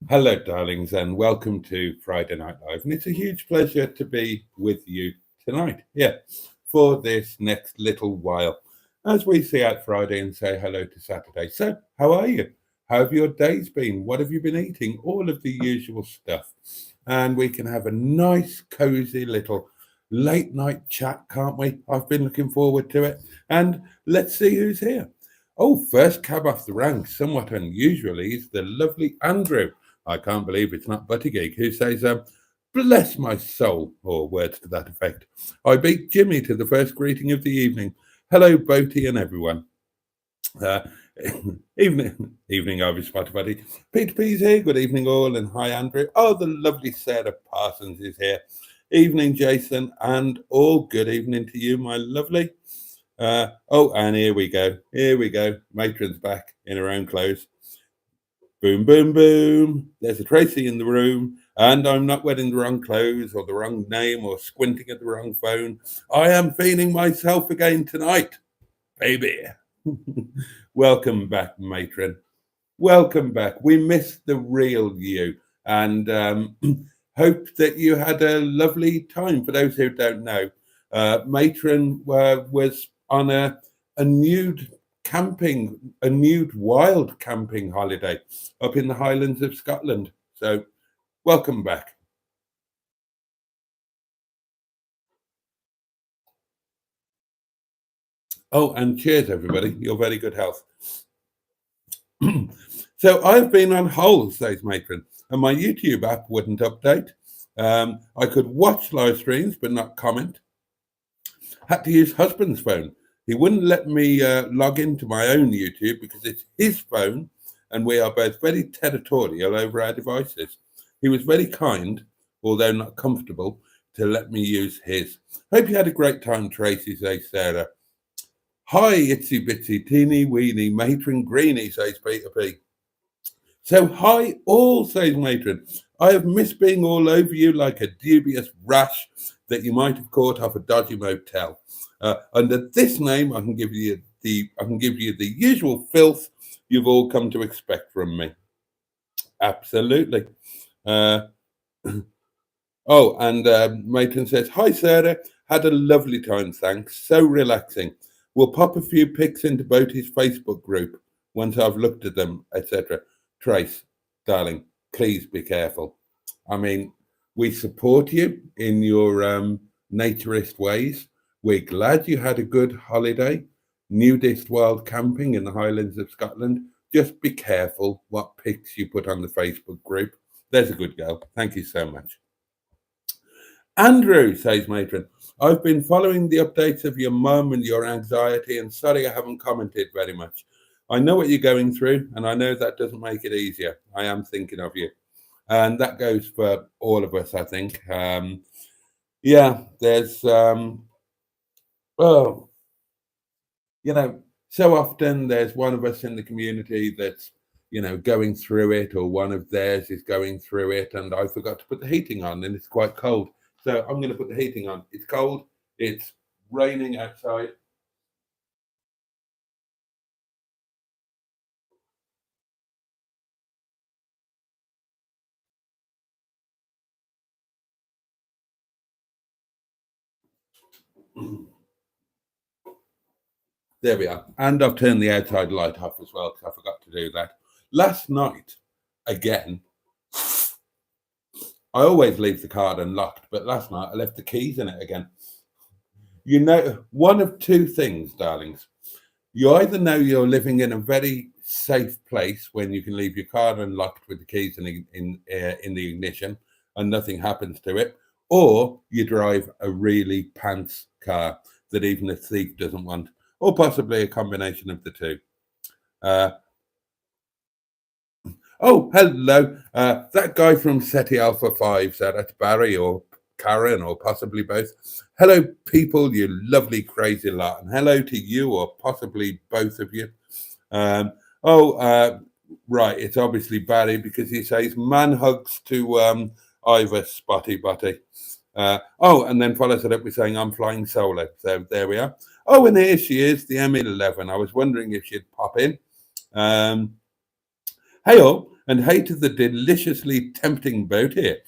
Hello, darlings, and welcome to Friday Night Live. And it's a huge pleasure to be with you tonight, for this next little while as we see out Friday and say hello to Saturday. So, how are you? How have your days been? What have you been eating? All of the usual stuff. And we can have a nice, cozy little late night chat, can't we? I've been looking forward to it. And let's see who's here. Oh, first cab off the rank, somewhat unusually, is the lovely Andrew. I can't believe it's not Butty Geek, who says, bless my soul, or words to that effect. I beat Jimmy to the first greeting of the evening. Hello, Boaty and everyone. Uh, evening, over Spotify. Peter P's here. Good evening, all, and hi, Andrew. Oh, the lovely Sarah Parsons is here. Evening, Jason, and all. Good evening to you, my lovely. And here we go. Here we go. Matron's back in her own clothes. Boom, boom, boom. There's a Tracy in the room, and I'm not wearing the wrong clothes or the wrong name or squinting at the wrong phone. I am feeling myself again tonight, baby. Welcome back, matron. Welcome back. We missed the real you, and hope that you had a lovely time. For those who don't know, matron was on a nude wild camping holiday up in the Highlands of Scotland. So, welcome back. Oh, and cheers, everybody. Your very good health. So, I've been on hold, says Matron, and my YouTube app wouldn't update. I could watch live streams, but not comment. Had to use husband's phone. He wouldn't let me log into my own YouTube because it's his phone, and we are both very territorial over our devices. He was very kind, although not comfortable, to let me use his. Hope you had a great time, Tracy, says Sarah. Hi, itsy bitsy teeny weeny matron greeny, says Peter P. So hi all, says matron. I have missed being all over you like a dubious rash that you might have caught off a dodgy motel. Under this name, I can give you the usual filth you've all come to expect from me. Absolutely. Uh, Matron says, hi, Sarah. Had a lovely time, thanks. So relaxing. We'll pop a few pics into Boaty's Facebook group once I've looked at them, etc. Trace, darling, please be careful. I mean, we support you in your naturist ways. We're glad you had a good holiday, nudist wild camping in the Highlands of Scotland. Just be careful what pics you put on the Facebook group. There's a good girl. Thank you so much. Andrew, says Matron, I've been following the updates of your mum and your anxiety, and sorry I haven't commented very much. I know what you're going through, and I know that doesn't make it easier. I am thinking of you. And that goes for all of us, I think. There's, so often there's one of us in the community that's, going through it, or one of theirs is going through it, and I forgot to put the heating on, and it's quite cold. So I'm going to put the heating on. It's cold. It's raining outside. There we are. And I've turned the outside light off as well because I forgot to do that. Last night, again, I always leave the car unlocked, but last night I left the keys in it again. One of two things, darlings. You either know you're living in a very safe place when you can leave your car unlocked with the keys in the ignition and nothing happens to it, or you drive a really pants car that even a thief doesn't want, or possibly a combination of the two. Hello. That guy from SETI Alpha 5 said that's Barry or Karen or possibly both. Hello, people, you lovely, crazy lot. And hello to you or possibly both of you. Right. It's obviously Barry because he says man hugs to Ivor Spotty Butty. And then follows it up with saying I'm flying solo. So there we are. Oh, and here she is, the M11. I was wondering if she'd pop in. Um, Hey all, and hey to the deliciously tempting boat here.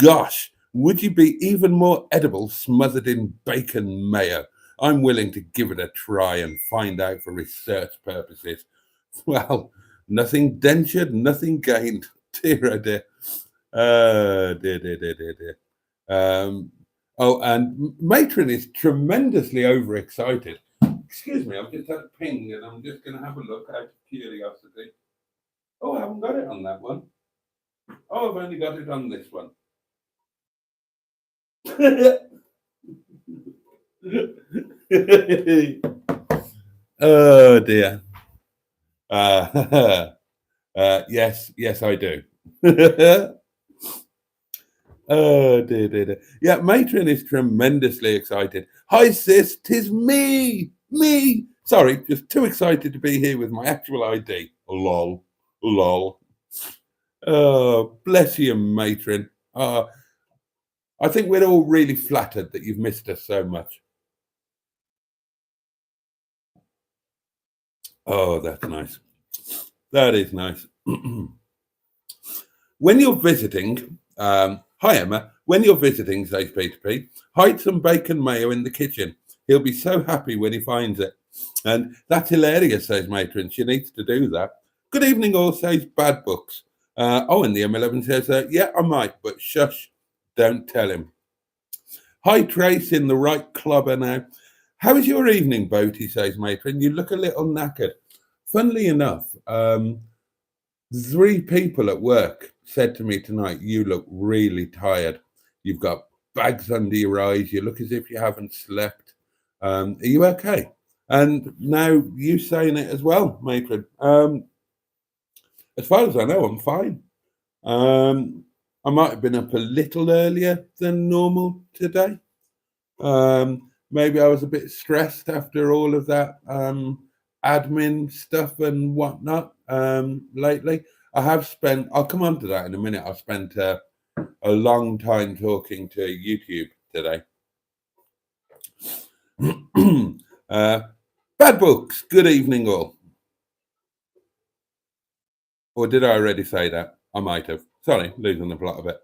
Gosh, would you be even more edible smothered in bacon mayo? I'm willing to give it a try and find out for research purposes. Well, nothing dentured, nothing gained. Dear, oh dear. Dear, dear, dear, dear, dear. Um, oh, and Matron is tremendously overexcited. Excuse me, I've just had a ping and I'm just going to have a look out of curiosity. Oh, I haven't got it on that one. Oh, I've only got it on this one. Oh dear. Yes, yes, I do. Oh dear, dear, dear. Yeah, Matron is tremendously excited. Hi, sis, 'tis me, me. Sorry, just too excited to be here with my actual ID. Lol, lol. Oh, bless you, Matron. I think we're all really flattered that you've missed us so much. Oh, that's nice. That is nice. When you're visiting, hi Emma, when you're visiting, says Peter P, hide some bacon mayo in the kitchen. He'll be so happy when he finds it. And that's hilarious, says Matron. She needs to do that. Good evening, all, says Bad Books. And the M11 says, yeah, I might, but shush, don't tell him. Hi, Trace, in the right clubber now. How is your evening, Boaty, says Matron. You look a little knackered. Funnily enough, 3 people at work said to me tonight, you look really tired. You've got bags under your eyes. You look as if you haven't slept. Are you okay? And now you saying it as well, Matron. As far as I know, I'm fine. I might have been up a little earlier than normal today. Maybe I was a bit stressed after all of that admin stuff and whatnot lately. I have spent, I'll come on to that in a minute. I've spent a long time talking to YouTube today. Bad Books, good evening all. Or did I already say that? I might have. Sorry, losing the plot a bit.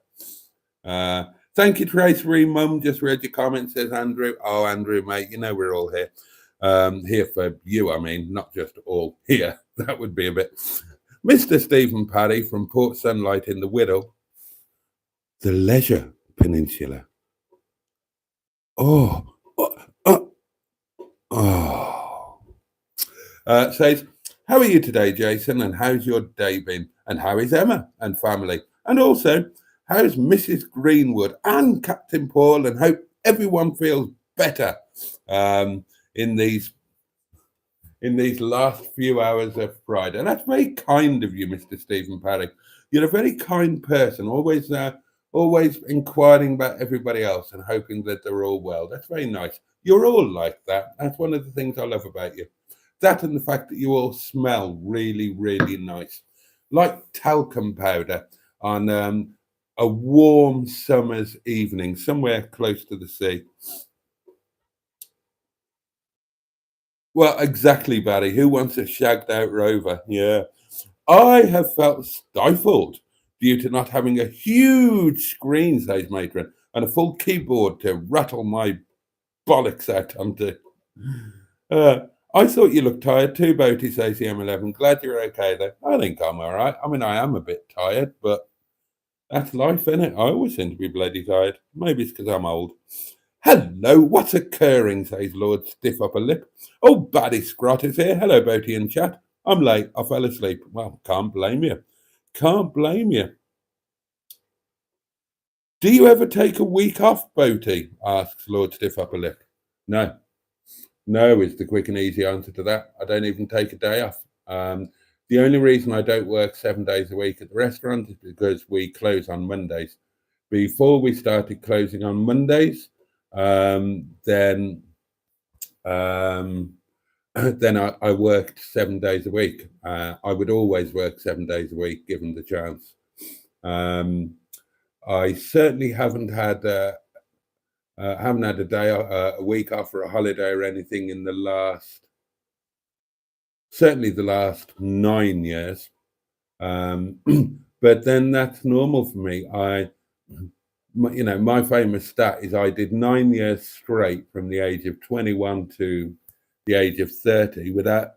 Thank you, Trace Mum. Just read your comment, says Andrew. Oh, Andrew, mate, you know we're all here. Here for you, I mean, not just all here. That would be a bit. Mr. Stephen Paddy from Port Sunlight in the Whittle, the Leisure Peninsula. Oh, says, how are you today, Jason? And how's your day been? And how is Emma and family? And also, how's Mrs. Greenwood and Captain Paul? And hope everyone feels better in these last few hours of Friday. And that's very kind of you, Mr. Stephen Parry. You're a very kind person, always inquiring about everybody else and hoping that they're all well. That's very nice. You're all like that. That's one of the things I love about you. That and the fact that you all smell really, really nice, like talcum powder on a warm summer's evening, somewhere close to the sea. Well, exactly, Barry. Who wants a shagged out rover? Yeah. I have felt stifled due to not having a huge screen, says Matron, and a full keyboard to rattle my bollocks out onto. Uh, I thought you looked tired too, Boaty, says the M11. Glad you're okay, though. I think I'm all right. I mean, I am a bit tired, but that's life, isn't it? I always seem to be bloody tired. Maybe it's because I'm old. Hello, what's occurring, says Lord Stiff Upper Lip. Oh, Baddy Scrot is here. Hello, Boaty and chat. I'm late. I fell asleep. Well, can't blame you. Can't blame you. Do you ever take a week off, Boaty? Asks Lord Stiff Upper Lip. No. No is the quick and easy answer to that. I don't even take a day off. The only reason I don't work 7 days a week at the restaurant is because we close on Mondays. Before we started closing on Mondays, then I worked 7 days a week. I would always work 7 days a week, given the chance. I certainly haven't had a day, a week off or a holiday or anything in the last certainly the last 9 years. Um, but then that's normal for me. My famous stat is I did 9 years straight from the age of 21 to the age of 30 without,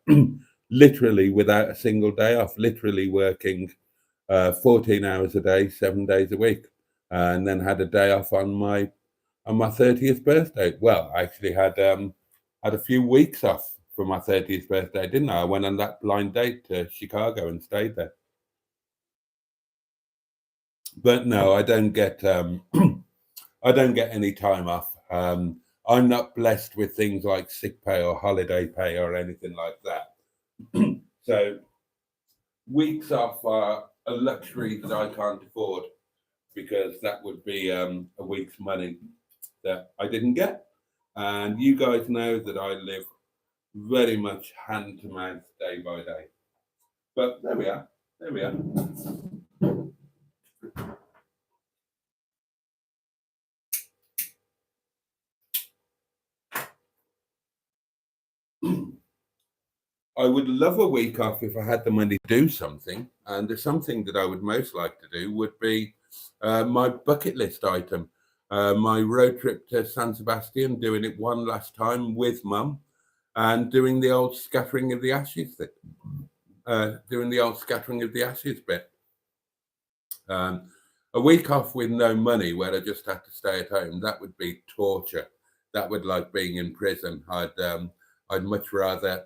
literally without a single day off, literally working 14 hours a day, 7 days a week, and then had a day off on my 30th birthday. Well, I actually had a few weeks off for my 30th birthday, didn't I? I went on that blind date to Chicago and stayed there. But no, I don't get I don't get any time off. I'm not blessed with things like sick pay or holiday pay or anything like that. So weeks off are a luxury that I can't afford because that would be a week's money that I didn't get. And you guys know that I live very much hand to mouth day by day. But there we are. There we are. I would love a week off if I had the money to do something. And the something that I would most like to do would be my bucket list item. My road trip to San Sebastian, doing it one last time with mum, and doing the old scattering of the ashes thing. Doing the old scattering of the ashes bit. Um, a week off with no money, where I just had to stay at home, that would be torture. That would like being in prison. I'd much rather,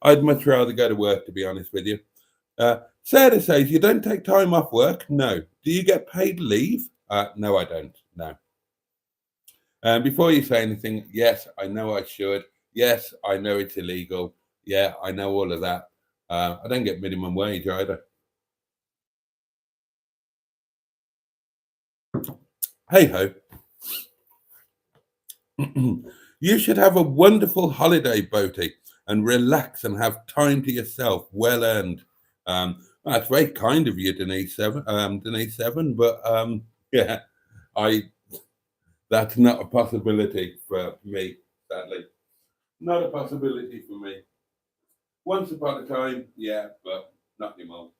I'd much rather go to work. To be honest with you, Sarah says you don't take time off work. No. Do you get paid leave? No, I don't. No. Before you say anything, yes, I know I should. Yes, I know it's illegal. Yeah, I know all of that. I don't get minimum wage either. Hey ho. You should have a wonderful holiday, Boaty, and relax and have time to yourself. Well earned. That's very kind of you, Denise Seven. Denise Seven, but yeah, I that's not a possibility for me. Sadly, not a possibility for me. Once upon a time, yeah, but not anymore.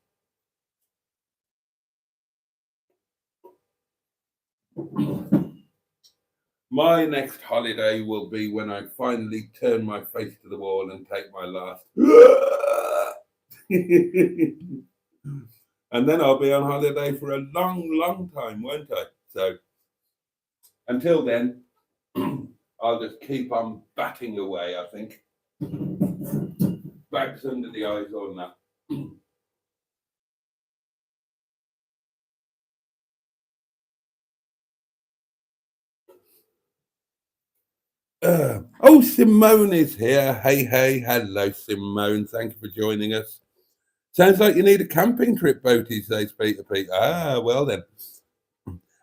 My next holiday will be when I finally turn my face to the wall and take my last. And then I'll be on holiday for a long, long time, won't I? So until then, I'll just keep on batting away, I think. Bags under the eyes on that. Oh, Simone is here. Hey, hey, hello, Simone. Thank you for joining us. Sounds like you need a camping trip, Boaty, says Peter Pete. Ah, well then.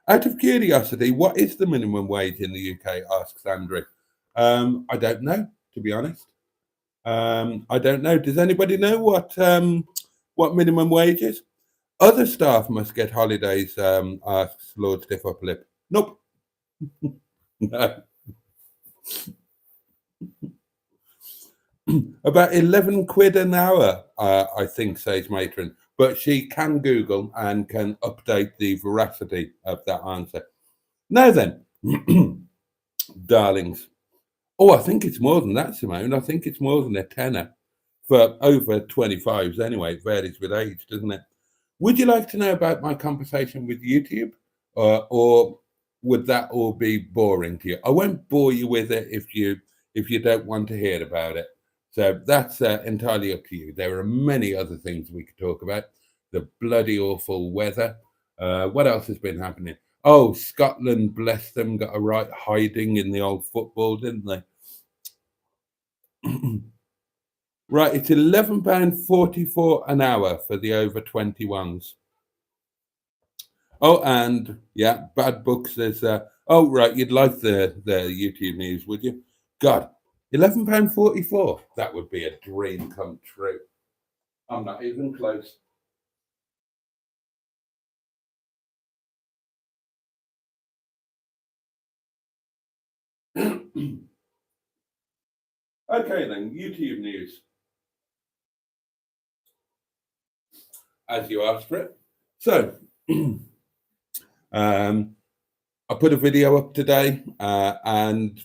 Out of curiosity, what is the minimum wage in the UK? Asks Andrew. I don't know, to be honest. I don't know. Does anybody know what minimum wage is? Other staff must get holidays, asks Lord Stiff Upper Lip. Nope. No. About 11 quid an hour, I think, says Matron. But she can Google and can update the veracity of that answer. Now then, darlings. Oh, I think it's more than that, Simone. I think it's more than a tenner for over 25s anyway. It varies with age, doesn't it? Would you like to know about my conversation with YouTube? Or would that all be boring to you? I won't bore you with it if you don't want to hear about it. So that's entirely up to you. There are many other things we could talk about. The bloody awful weather. What else has been happening? Oh, Scotland, bless them, got a right hiding in the old football, didn't they? Right, it's £11.44 an hour for the over 21s. Oh, and yeah, bad books. There's oh right, you'd like the YouTube news, would you? God, £11.44. That would be a dream come true. I'm not even close. Okay then, YouTube news. as you asked for it. So I put a video up today and,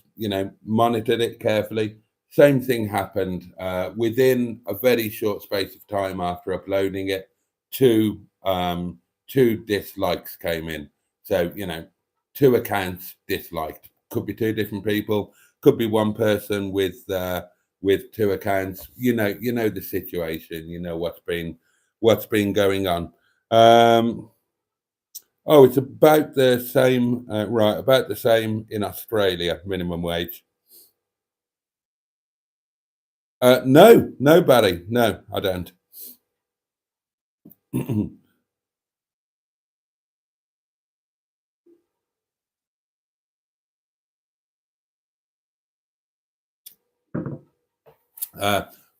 monitored it carefully. Same thing happened within a very short space of time after uploading it. Two dislikes came in. So, two accounts disliked. Could be two different people. Could be one person with two accounts. You know the situation. You know what's been going on. Oh, it's about the same, right? About the same in Australia, minimum wage. No, Barry. No, I don't.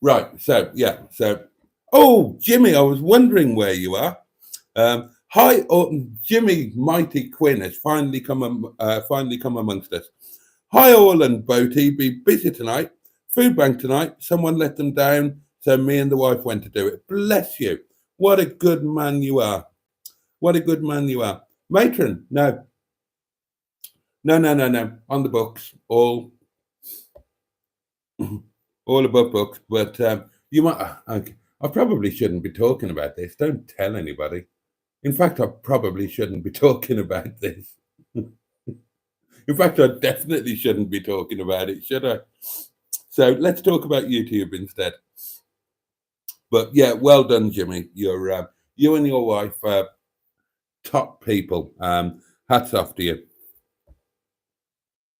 Right. So yeah. So, oh, Jimmy, I was wondering where you are. Hi, Jimmy Mighty Quinn has finally come amongst us. Hi, all and Boaty. Be busy tonight. Food bank tonight. Someone let them down, so me and the wife went to do it. Bless you. What a good man you are. What a good man you are. Matron, no. No. On the books, all above books. But you might. I probably shouldn't be talking about this. Don't tell anybody. In fact, I probably shouldn't be talking about this. In fact, I definitely shouldn't be talking about it, should I? So let's talk about YouTube instead. But yeah, well done, Jimmy. You're you and your wife, top people. Hats off to you.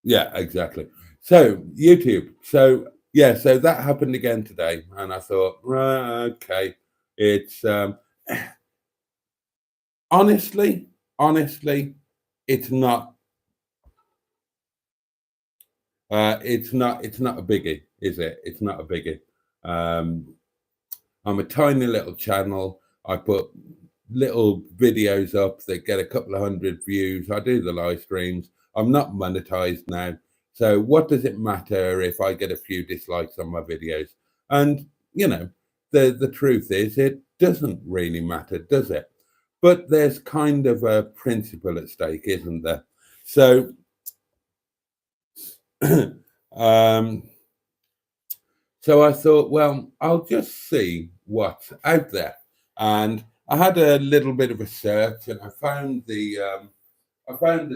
Yeah, exactly. So YouTube. So yeah, so that happened again today, and I thought, right, okay, it's honestly, it's not. It's not a biggie, is it? It's not a biggie. I'm a tiny little channel. I put little videos up that get a couple of hundred views. I do the live streams. I'm not monetized now. So what does it matter if I get a few dislikes on my videos? And the truth is it doesn't really matter, does it? But there's kind of a principle at stake, isn't there? So um so I thought, well, I'll just see what's out there. And I had a little bit of a search, and I found the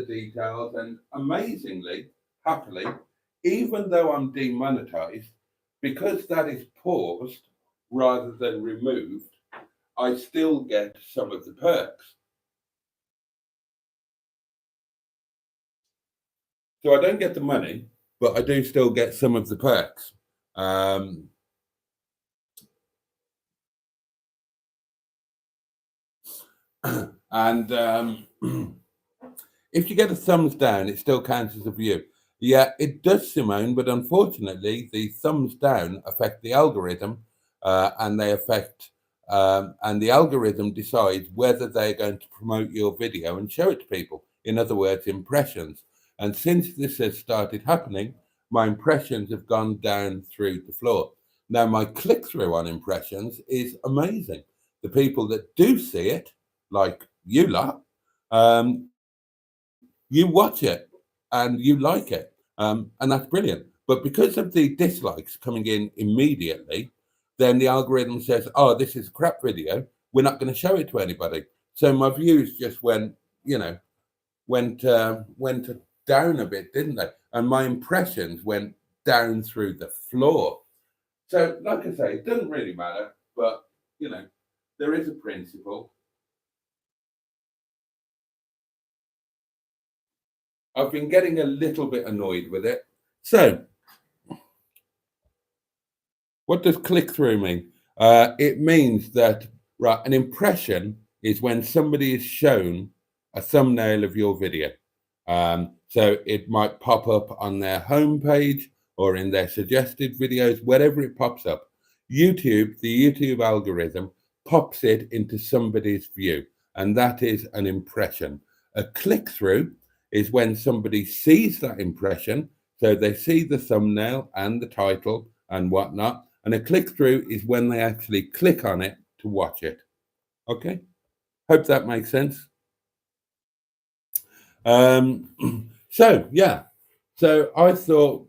details, and amazingly, happily, even though I'm demonetized, because that is paused rather than removed, I still get some of the perks. So I don't get the money, but I do still get some of the perks. And if you get a thumbs down, it still counts as a view. Yeah, it does, Simone, but unfortunately, the thumbs down affect the algorithm, and they affect, and the algorithm decides whether they're going to promote your video and show it to people. In other words, impressions. And since this has started happening, my impressions have gone down through the floor. Now, my click through on impressions is amazing. The people that do see it, like you lot, you watch it and you like it, and that's brilliant. But because of the dislikes coming in immediately, then the algorithm says, "Oh, this is a crap video. We're not going to show it to anybody." So my views just went down a bit, didn't they? And my impressions went down through the floor. So, like I say, it doesn't really matter, but there is a principle. I've been getting a little bit annoyed with it. So, what does click through mean? It means that, right, an impression is when somebody is shown a thumbnail of your video. So it might pop up on their homepage or in their suggested videos, wherever it pops up. The YouTube algorithm pops it into somebody's view, and that is an impression. A click through is when somebody sees that impression, so they see the thumbnail and the title and whatnot. And a click through is when they actually click on it to watch it. Okay, hope that makes sense. So yeah, so I thought,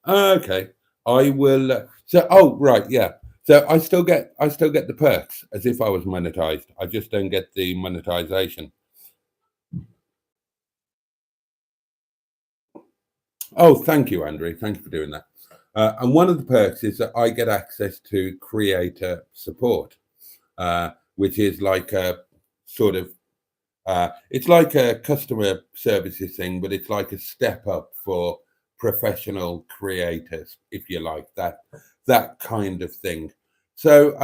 okay, I will. So oh right, yeah. So I still get the perks as if I was monetized. I just don't get the monetization. Oh, thank you, Andrew. Thank you for doing that. And one of the perks is that I get access to creator support, which is like a sort of it's like a customer services thing, but it's like a step up for professional creators, if you like that kind of thing. So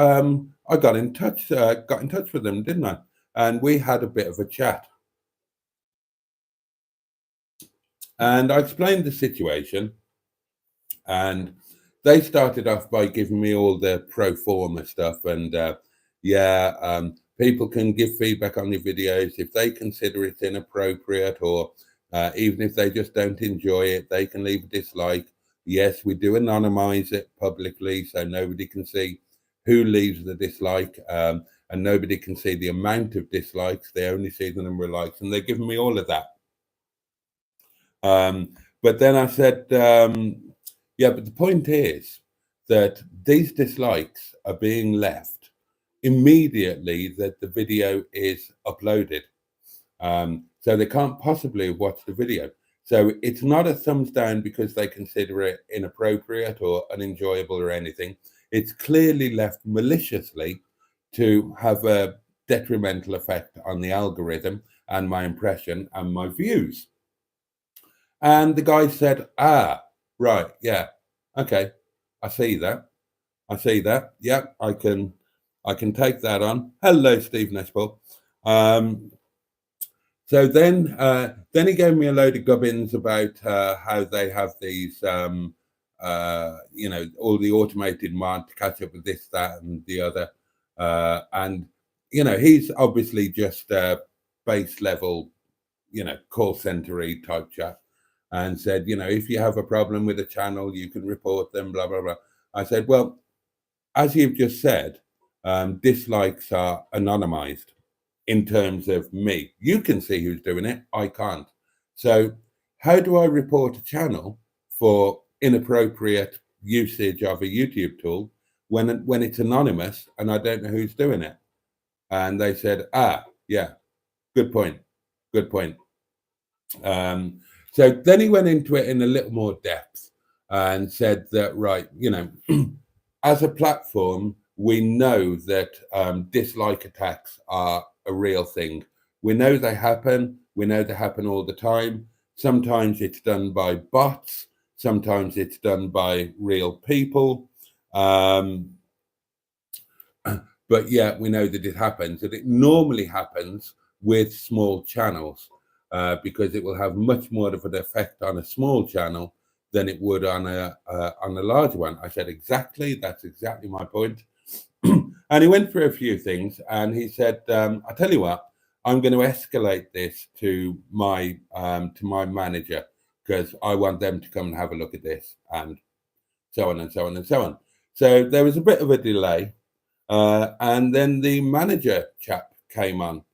I got in touch with them, didn't I? And we had a bit of a chat, and I explained the situation, and they started off by giving me all the pro forma stuff, and yeah, people can give feedback on your videos if they consider it inappropriate, or even if they just don't enjoy it, they can leave a dislike. Yes, we do anonymize it publicly so nobody can see who leaves the dislike, and nobody can see the amount of dislikes. They only see the number of likes, and they're giving me all of that. um, but then I said, yeah, but the point is that these dislikes are being left immediately that the video is uploaded. So they can't possibly have watched the video. So it's not a thumbs down because they consider it inappropriate or unenjoyable or anything. It's clearly left maliciously to have a detrimental effect on the algorithm and my impression and my views. And the guy said, "Ah, right, yeah, okay, I see that. I see that. Yeah, I can take that on." Hello, Steve Nespel. Um, so then he gave me a load of gubbins about how they have these, all the automated mind to catch up with this, that, and the other, and he's obviously just base level, call centery type chat, and said, if you have a problem with a channel, you can report them, blah, blah, blah. I said, well, as you've just said, dislikes are anonymized in terms of me. You can see who's doing it, I can't. So, how do I report a channel for inappropriate usage of a YouTube tool when it's anonymous and I don't know who's doing it? And they said, yeah, good point, good point. So then he went into it in a little more depth and said that, right, as a platform, we know that dislike attacks are a real thing. We know they happen. We know they happen all the time. Sometimes it's done by bots. Sometimes it's done by real people. Um, but yeah, we know that it happens, and it normally happens with small channels because it will have much more of an effect on a small channel than it would on a large one. I said, exactly, that's exactly my point. And he went through a few things, and he said, I tell you what, I'm going to escalate this to my manager because I want them to come and have a look at this, and so on and so on and so on. So there was a bit of a delay, and then the manager chap came on,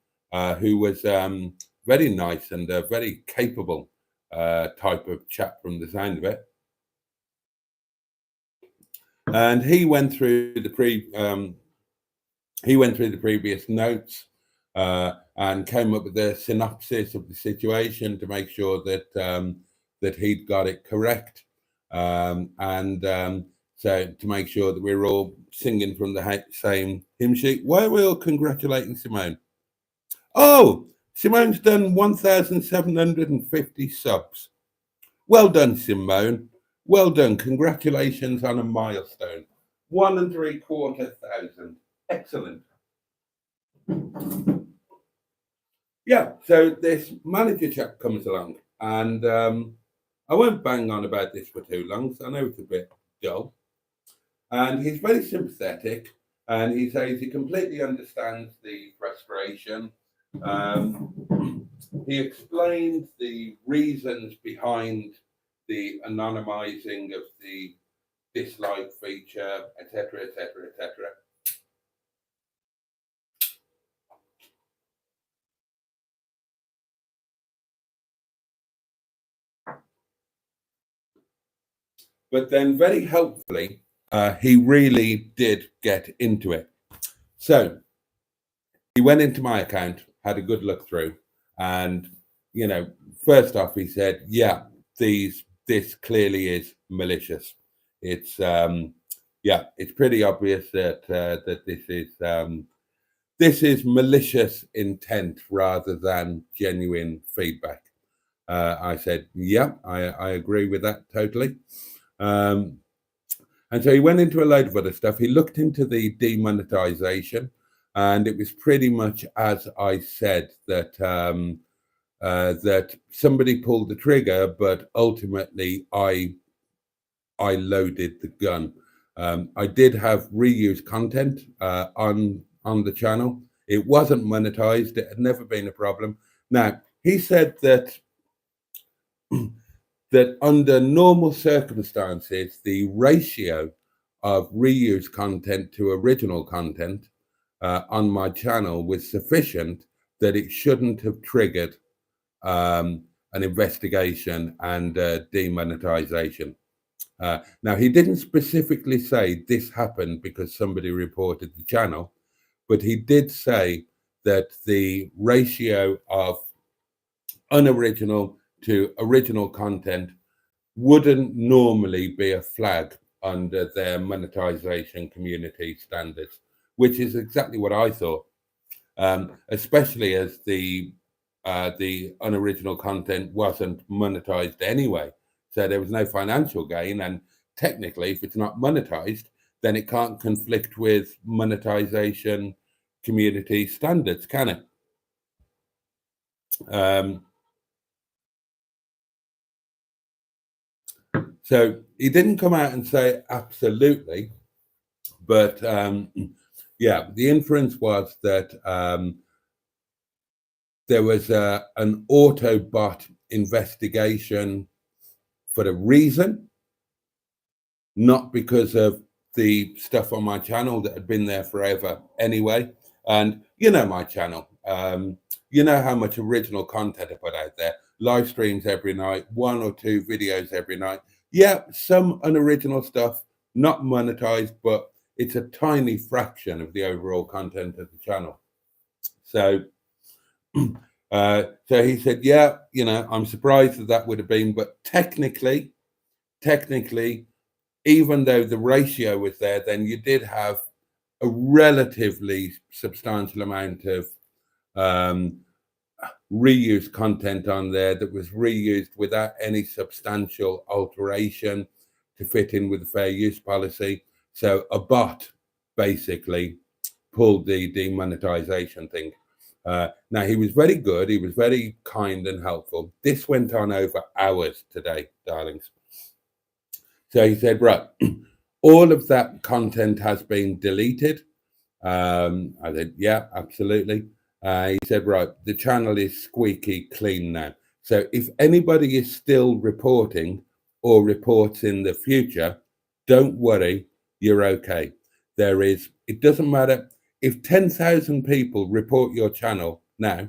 who was very nice and a very capable type of chap from the sound of it. And he went through the previous notes and came up with a synopsis of the situation to make sure that he'd got it correct, and so to make sure that we're all singing from the same hymn sheet. Why are we all congratulating Simone? Oh, Simone's done 1,750 subs. Well done, Simone. Well done. Congratulations on a milestone. 1,750,000. Excellent. Yeah, so this manager chap comes along, and I won't bang on about this for too long, so I know it's a bit dull. And he's very sympathetic, and he says he completely understands the frustration. He explained the reasons behind the anonymizing of the dislike feature, etc., etc., etc. But then very helpfully, he really did get into it. So he went into my account, had a good look through, and first off, he said, "Yeah, this clearly is malicious. It's it's pretty obvious that this is malicious intent rather than genuine feedback." I said, "Yeah, I agree with that totally." And so he went into a load of other stuff. He looked into the demonetization, and it was pretty much as I said, that that somebody pulled the trigger, but ultimately I loaded the gun. I did have reused content on the channel. It wasn't monetized. It had never been a problem. Now he said that that under normal circumstances, the ratio of reused content to original content on my channel was sufficient that it shouldn't have triggered an investigation and demonetization. Now, he didn't specifically say this happened because somebody reported the channel, but he did say that the ratio of unoriginal to original content wouldn't normally be a flag under their monetization community standards, which is exactly what I thought, especially as the unoriginal content wasn't monetized anyway. So there was no financial gain. And technically, if it's not monetized, then it can't conflict with monetization community standards, can it? So he didn't come out and say absolutely, but yeah, the inference was that there was an Autobot investigation for a reason, not because of the stuff on my channel that had been there forever anyway. And you know my channel, you know how much original content I put out there, live streams every night, 1 or 2 videos every night. Yeah, some unoriginal stuff, not monetized, but it's a tiny fraction of the overall content of the channel. So so he said, yeah, I'm surprised that would have been, but technically, even though the ratio was there, then you did have a relatively substantial amount of reused content on there that was reused without any substantial alteration to fit in with the fair use policy. So a bot basically pulled the demonetization thing. Now, he was very good. He was very kind and helpful. This went on over hours today, darlings. So he said, right, all of that content has been deleted. I said, yeah, absolutely. He said, right, the channel is squeaky clean now. So if anybody is still reporting or reports in the future, don't worry, you're okay. It doesn't matter if 10,000 people report your channel now,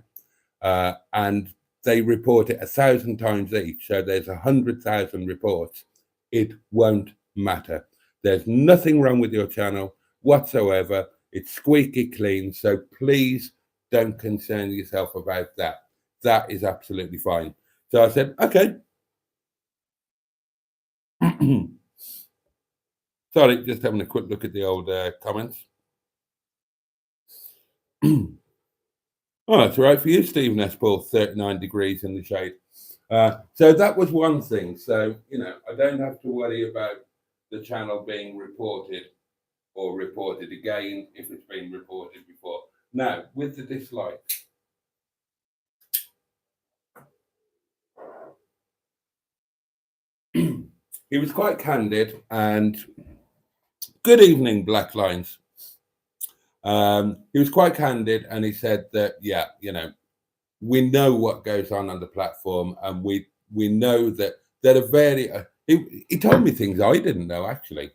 and they report it 1,000 times each, so there's 100,000 reports, it won't matter. There's nothing wrong with your channel whatsoever. It's squeaky clean, so please don't concern yourself about that. That is absolutely fine. So I said, okay. Sorry, just having a quick look at the old comments. Oh, that's all right for you, Stephen S. Paul, 39 degrees in the shade. So that was one thing. So, I don't have to worry about the channel being reported or reported again if it's been reported before. Now, with the dislike. He was quite candid and good evening, Black Lines. He was quite candid and he said that, yeah, we know what goes on the platform, and we know that there are various. He told me things I didn't know, actually.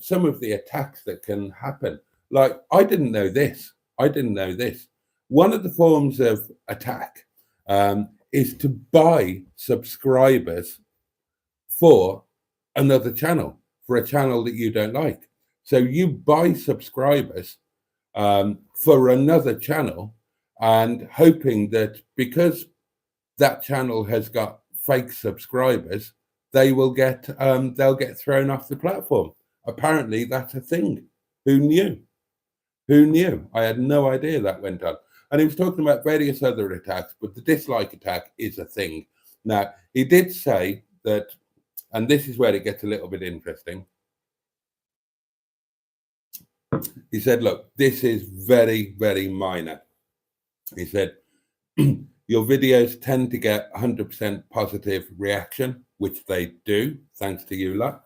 Some of the attacks that can happen. Like, I didn't know this. One of the forms of attack is to buy subscribers for another channel for a channel that you don't like. So you buy subscribers for another channel and hoping that because that channel has got fake subscribers, they'll get thrown off the platform. Apparently, that's a thing. Who knew? Who knew? I had no idea that went on. And he was talking about various other attacks, but the dislike attack is a thing. Now, he did say that, and this is where it gets a little bit interesting. He said, look, this is very, very minor. He said, your videos tend to get 100% positive reaction, which they do, thanks to you lot.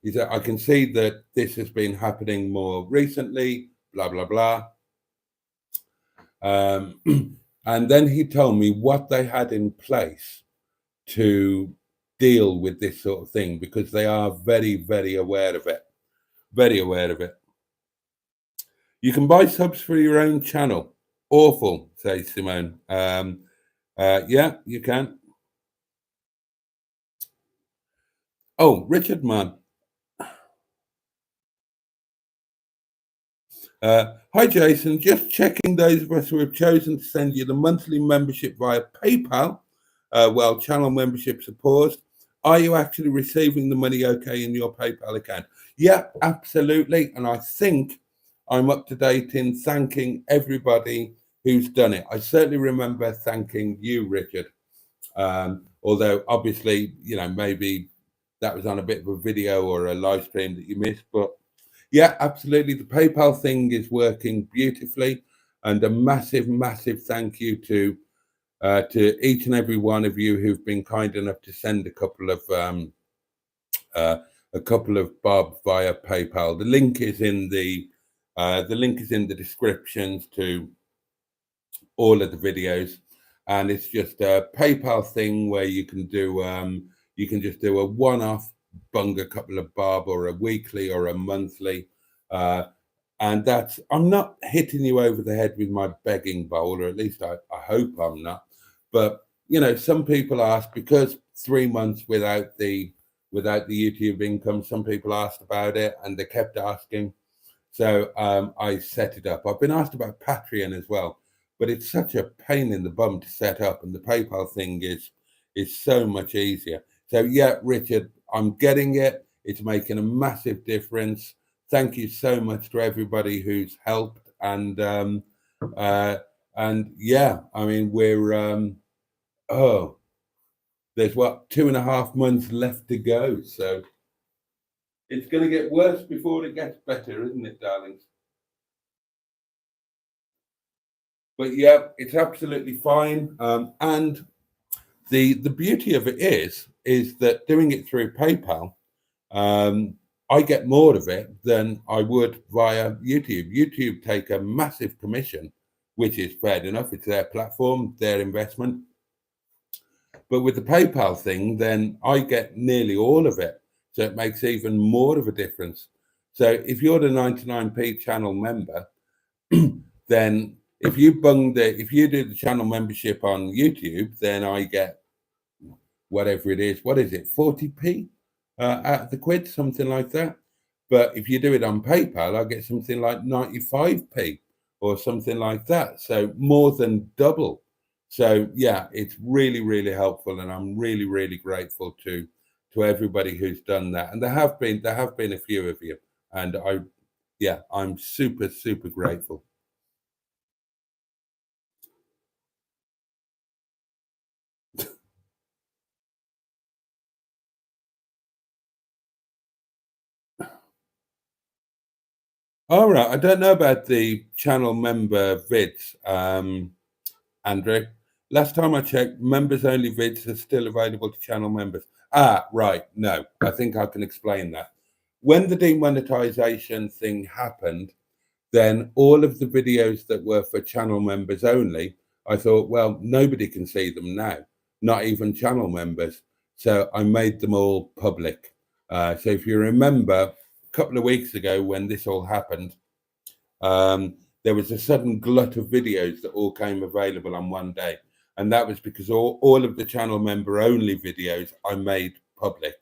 He said, I can see that this has been happening more recently, blah, blah, blah. And then he told me what they had in place to deal with this sort of thing, because they are very, very aware of it. Very aware of it. You can buy subs for your own channel. Awful, says Simone. Yeah, you can. Oh, Richard Mann. Hi, Jason. Just checking those of us who have chosen to send you the monthly membership via PayPal while channel memberships are paused. Are you actually receiving the money okay in your PayPal account? Yeah, absolutely. And I think I'm up to date in thanking everybody who's done it. I certainly remember thanking you, Richard. Although obviously, maybe that was on a bit of a video or a live stream that you missed. But yeah, absolutely. The PayPal thing is working beautifully. And a massive, massive thank you to each and every one of you who've been kind enough to send a couple of bob via PayPal. The link is in the descriptions to all of the videos, and it's just a PayPal thing where you can just do a one-off, bung a couple of bob, or a weekly or a monthly, and that's, I'm not hitting you over the head with my begging bowl, or at least I hope I'm not. But some people ask, because 3 months without the YouTube income, some people asked about it and they kept asking. So I set it up. I've been asked about Patreon as well, but it's such a pain in the bum to set up, and the PayPal thing is so much easier. So yeah, Richard, I'm getting it. It's making a massive difference. Thank you so much to everybody who's helped. And yeah, I mean, we're there's 2.5 months left to go. So it's going to get worse before it gets better, isn't it, darlings? But yeah, it's absolutely fine. And the beauty of it is that doing it through PayPal, I get more of it than I would via YouTube. YouTube take a massive commission, which is fair enough. It's their platform, their investment. But with the PayPal thing, then I get nearly all of it. So it makes even more of a difference. So if you're the 99p channel member, then if you do the channel membership on YouTube, then I get whatever it is. What is it? 40p out of the quid, something like that. But if you do it on PayPal, I get something like 95p or something like that. So more than double. So yeah, it's really, really helpful, and I'm really, really grateful to everybody who's done that. And there have been a few of you, and I'm super, super grateful. All right, I don't know about the channel member vids, Andrew. Last time I checked, members only vids are still available to channel members. Ah, right. No, I think I can explain that. When the demonetization thing happened, then all of the videos that were for channel members only, I thought, well, nobody can see them now, not even channel members. So I made them all public. So if you remember, a couple of weeks ago when this all happened, there was a sudden glut of videos that all came available on one day. And that was because all of the channel member only videos I made public.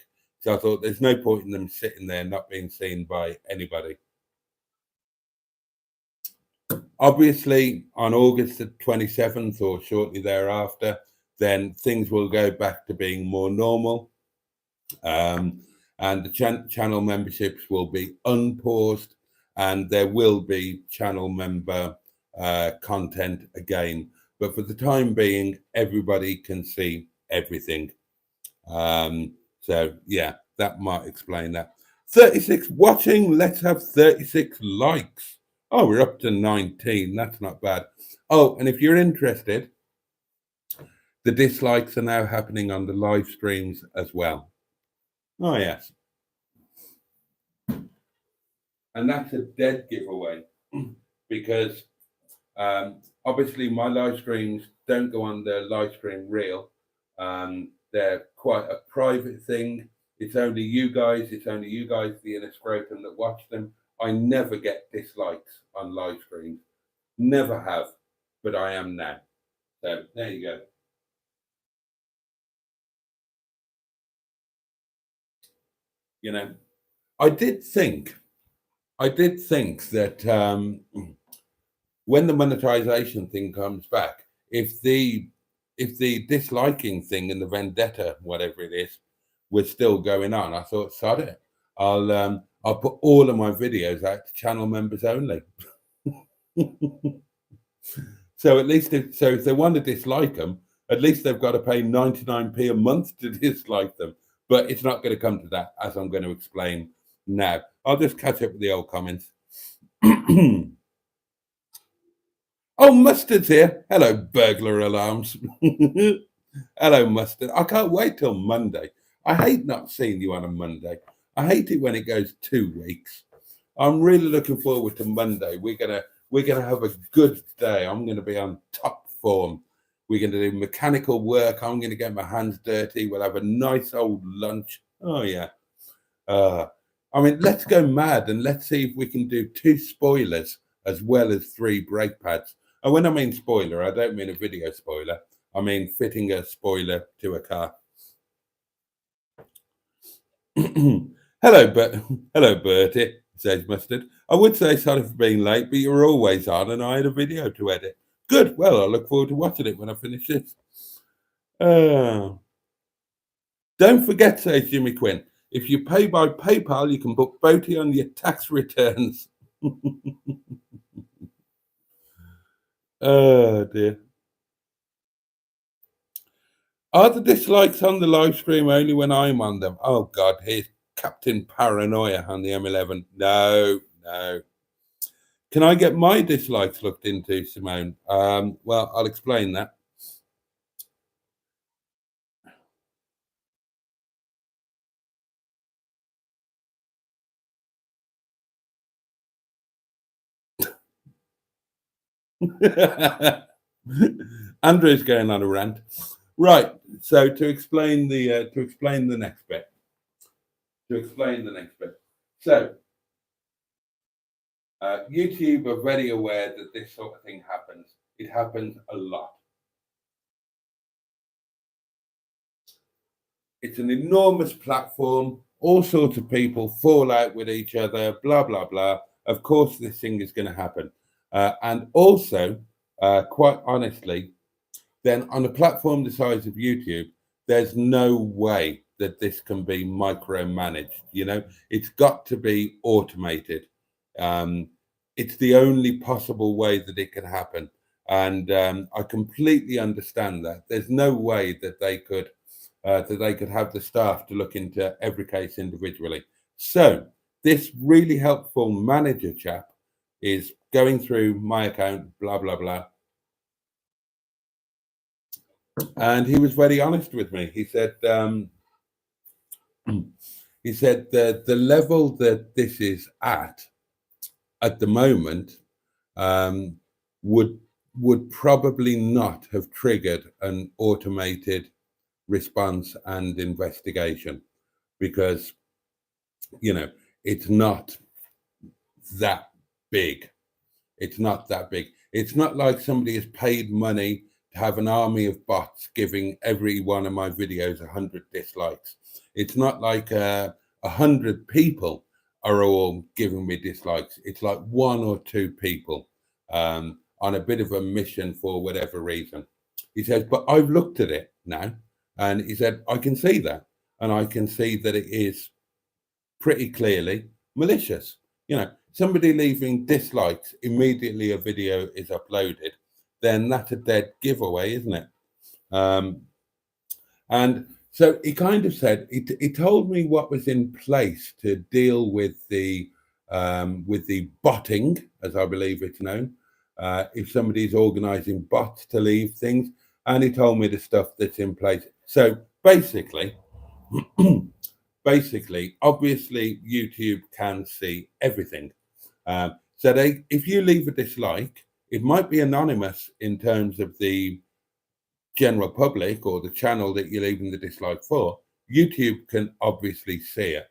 So I thought there's no point in them sitting there not being seen by anybody. Obviously, on August the 27th or shortly thereafter, then things will go back to being more normal. And the channel memberships will be unpaused, and there will be channel member content again. But for the time being, everybody can see everything. So yeah, that might explain that. 36 watching, let's have 36 likes. Oh, we're up to 19. That's not bad. Oh, and if you're interested, the dislikes are now happening on the live streams as well. Oh, yes. And that's a dead giveaway because obviously my live streams don't go on the live stream reel. They're quite a private thing. It's only you guys, the inner scrotum, that watch them. I never get dislikes on live streams. Never have, but I am now. So there you go. You know, I did think that when the monetization thing comes back, if the disliking thing and the vendetta, whatever it is, was still going on, I thought, sod it, I'll put all of my videos out to channel members only. So at least if they want to dislike them, at least they've got to pay 99p a month to dislike them. But it's not going to come to that, as I'm going to explain now. I'll just catch up with the old comments. Oh, Mustard's here. Hello, burglar alarms. Hello, Mustard. I can't wait till Monday. I hate not seeing you on a Monday. I hate it when it goes 2 weeks. I'm really looking forward to Monday. We're gonna have a good day. I'm gonna be on top form. We're gonna do mechanical work. I'm gonna get my hands dirty. We'll have a nice old lunch. Oh yeah. I mean, let's go mad and let's see if we can do 2 spoilers as well as 3 brake pads. And when I mean spoiler, I don't mean a video spoiler. I mean fitting a spoiler to a car. Hello, Bertie, says Mustard. I would say sorry for being late, but you're always on and I had a video to edit. Good. Well, I look forward to watching it when I finish this. Don't forget, says Jimmy Quinn, if you pay by PayPal, you can book Boaty on your tax returns. Oh, dear. Are the dislikes on the live stream only when I'm on them? Oh, God, here's Captain Paranoia on the M11. No. Can I get my dislikes looked into, Simone? Well, I'll explain that. Andrew's going on a rant. Right. So to explain the next bit. So YouTube are very aware that this sort of thing happens. It happens a lot. It's an enormous platform. All sorts of people fall out with each other, blah, blah, blah. Of course, this thing is going to happen. And also, quite honestly, then on a platform the size of YouTube, there's no way that this can be micromanaged. You know, it's got to be automated. It's the only possible way that it can happen. And I completely understand that. There's no way that they could have the staff to look into every case individually. So this really helpful manager chap is going through my account, blah, blah, blah. And he was very honest with me. He said, the level that this is at the moment would probably not have triggered an automated response and investigation because, you know, it's not that big. It's not that big. It's not like somebody has paid money to have an army of bots giving every one of my videos 100 dislikes. It's not like 100 people are all giving me dislikes. It's like one or two people on a bit of a mission for whatever reason. He says, but I've looked at it now, and he said, I can see that, and I can see that it is pretty clearly malicious. You know, somebody leaving dislikes immediately a video is uploaded, then that's a dead giveaway, isn't it? And so he kind of said, he told me what was in place to deal with the botting, as I believe it's known, if somebody's organizing bots to leave things, and he told me the stuff that's in place. So basically, obviously, YouTube can see everything. So if you leave a dislike, it might be anonymous in terms of the general public or the channel that you're leaving the dislike for. YouTube can obviously see it.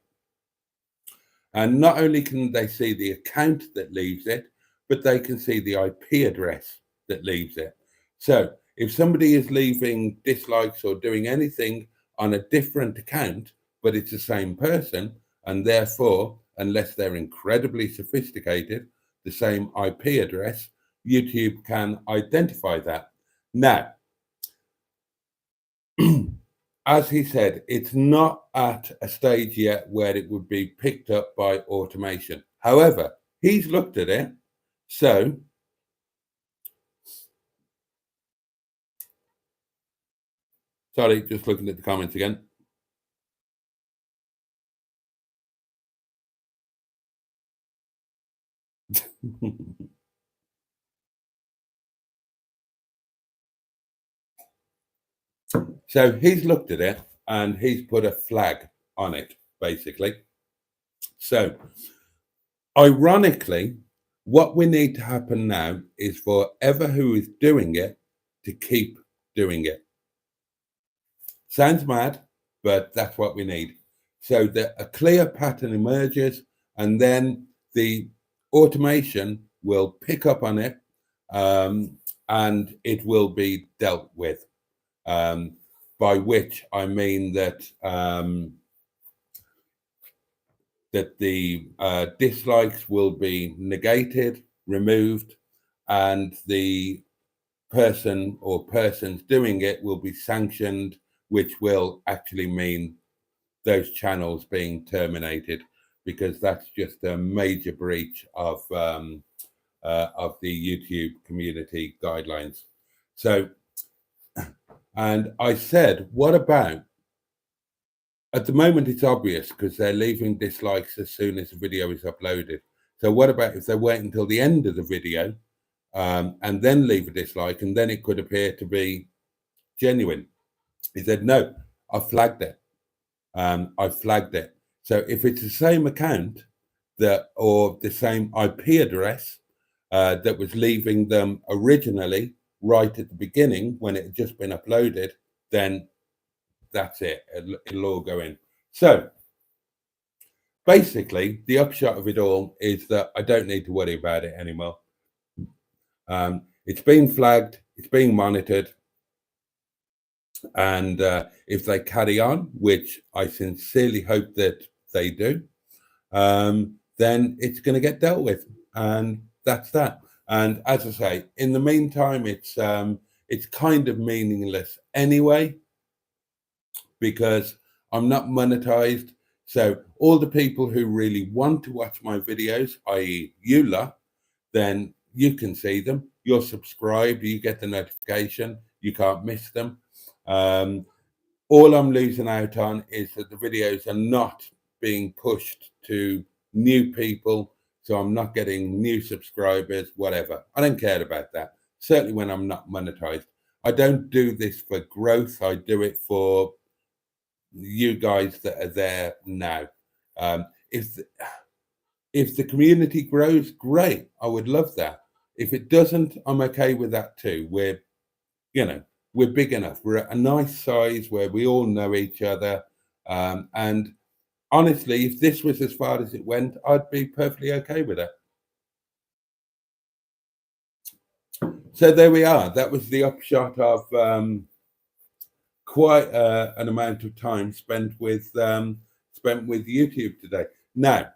And not only can they see the account that leaves it, but they can see the IP address that leaves it. So if somebody is leaving dislikes or doing anything on a different account, but it's the same person, and therefore, unless they're incredibly sophisticated, the same IP address, YouTube can identify that. Now, as he said, it's not at a stage yet where it would be picked up by automation. However, he's looked at it. So sorry, just looking at the comments again. So he's looked at it and he's put a flag on it, basically. So ironically, what we need to happen now is for ever who is doing it to keep doing it. Sounds mad, but that's what we need. So that a clear pattern emerges, and then the automation will pick up on it, and it will be dealt with. By which I mean that that the dislikes will be negated, removed, and the person or persons doing it will be sanctioned, which will actually mean those channels being terminated, because that's just a major breach of the YouTube community guidelines. So, and I said, what about, at the moment it's obvious because they're leaving dislikes as soon as the video is uploaded. So what about if they wait until the end of the video and then leave a dislike, and then it could appear to be genuine? He said, no, I flagged it. I flagged it. So if it's the same account that, or the same IP address that was leaving them originally right at the beginning when it had just been uploaded, then that's it. It'll all go in. So basically, the upshot of it all is that I don't need to worry about it anymore. It's been flagged, it's being monitored, and if they carry on, which I sincerely hope that they do, then it's going to get dealt with, and that's that. And as I say, in the meantime, it's kind of meaningless anyway, because I'm not monetized. So all the people who really want to watch my videos, i.e. you lot, then you can see them. You're subscribed, you get the notification, you can't miss them. All I'm losing out on is that the videos are not being pushed to new people, so I'm not getting new subscribers, whatever. I don't care about that, certainly when I'm not monetized. I don't do this for growth. I do it for you guys that are there now. If the community grows, great. I would love that. If it doesn't, I'm okay with that too. We're big enough. We're at a nice size where we all know each other. And honestly, if this was as far as it went, I'd be perfectly okay with it. So there we are. That was the upshot of quite an amount of time spent with YouTube today. Now,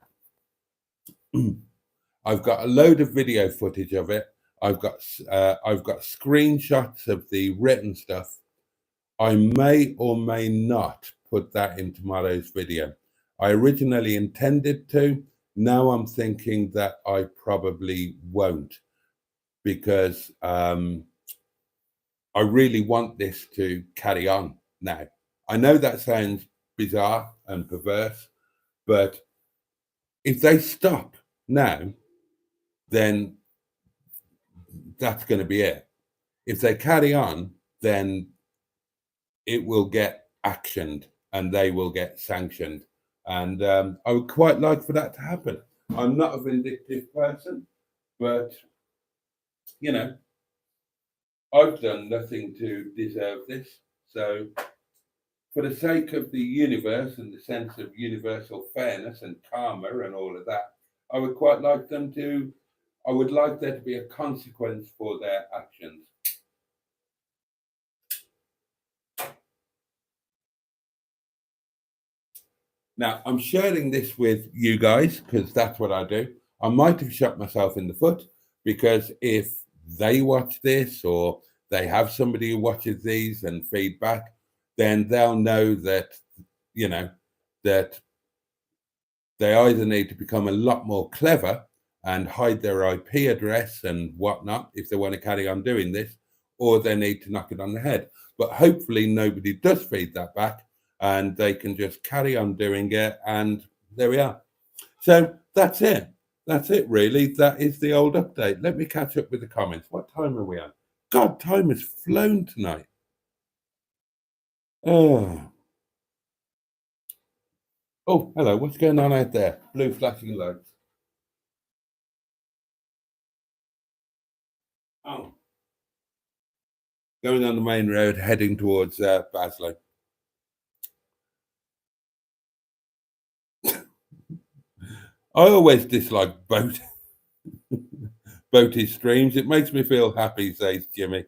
I've got a load of video footage of it. I've got screenshots of the written stuff. I may or may not put that in tomorrow's video. I originally intended to. Now I'm thinking that I probably won't, because I really want this to carry on now. I know that sounds bizarre and perverse, but if they stop now, then that's going to be it. If they carry on, then it will get actioned and they will get sanctioned. And I would quite like for that to happen. I'm not a vindictive person, but, you know, I've done nothing to deserve this. So for the sake of the universe and the sense of universal fairness and karma and all of that, I would quite like them to, I would like there to be a consequence for their actions. Now, I'm sharing this with you guys because that's what I do. I might have shot myself in the foot, because if they watch this or they have somebody who watches these and feedback, then they'll know that, you know, that they either need to become a lot more clever and hide their IP address and whatnot if they want to carry on doing this, or they need to knock it on the head. But hopefully nobody does feed that back, and they can just carry on doing it, and there we are. So that's it. That's it, really. That is the old update. Let me catch up with the comments. What time are we on? God, time has flown tonight. Oh, hello. What's going on out there? Blue flashing lights. Oh, going on the main road, heading towards Baslow. I always dislike Boaty streams. It makes me feel happy, says Jimmy.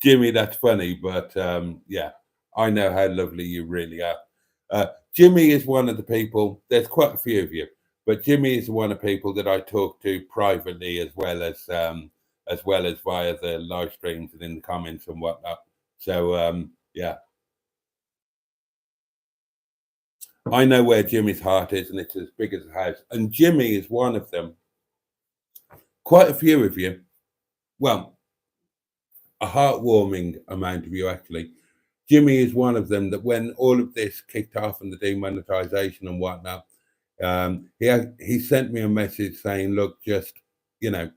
Jimmy, that's funny, but yeah, I know how lovely you really are. Jimmy is one of the people, there's quite a few of you, but Jimmy is one of the people that I talk to privately, as well as via the live streams and in the comments and whatnot. So yeah, I know where Jimmy's heart is, and it's as big as a house. And Jimmy is one of them. Quite a few of you, well, a heartwarming amount of you actually. Jimmy is one of them that when all of this kicked off and the demonetization and whatnot, he sent me a message saying, "Look, just you know,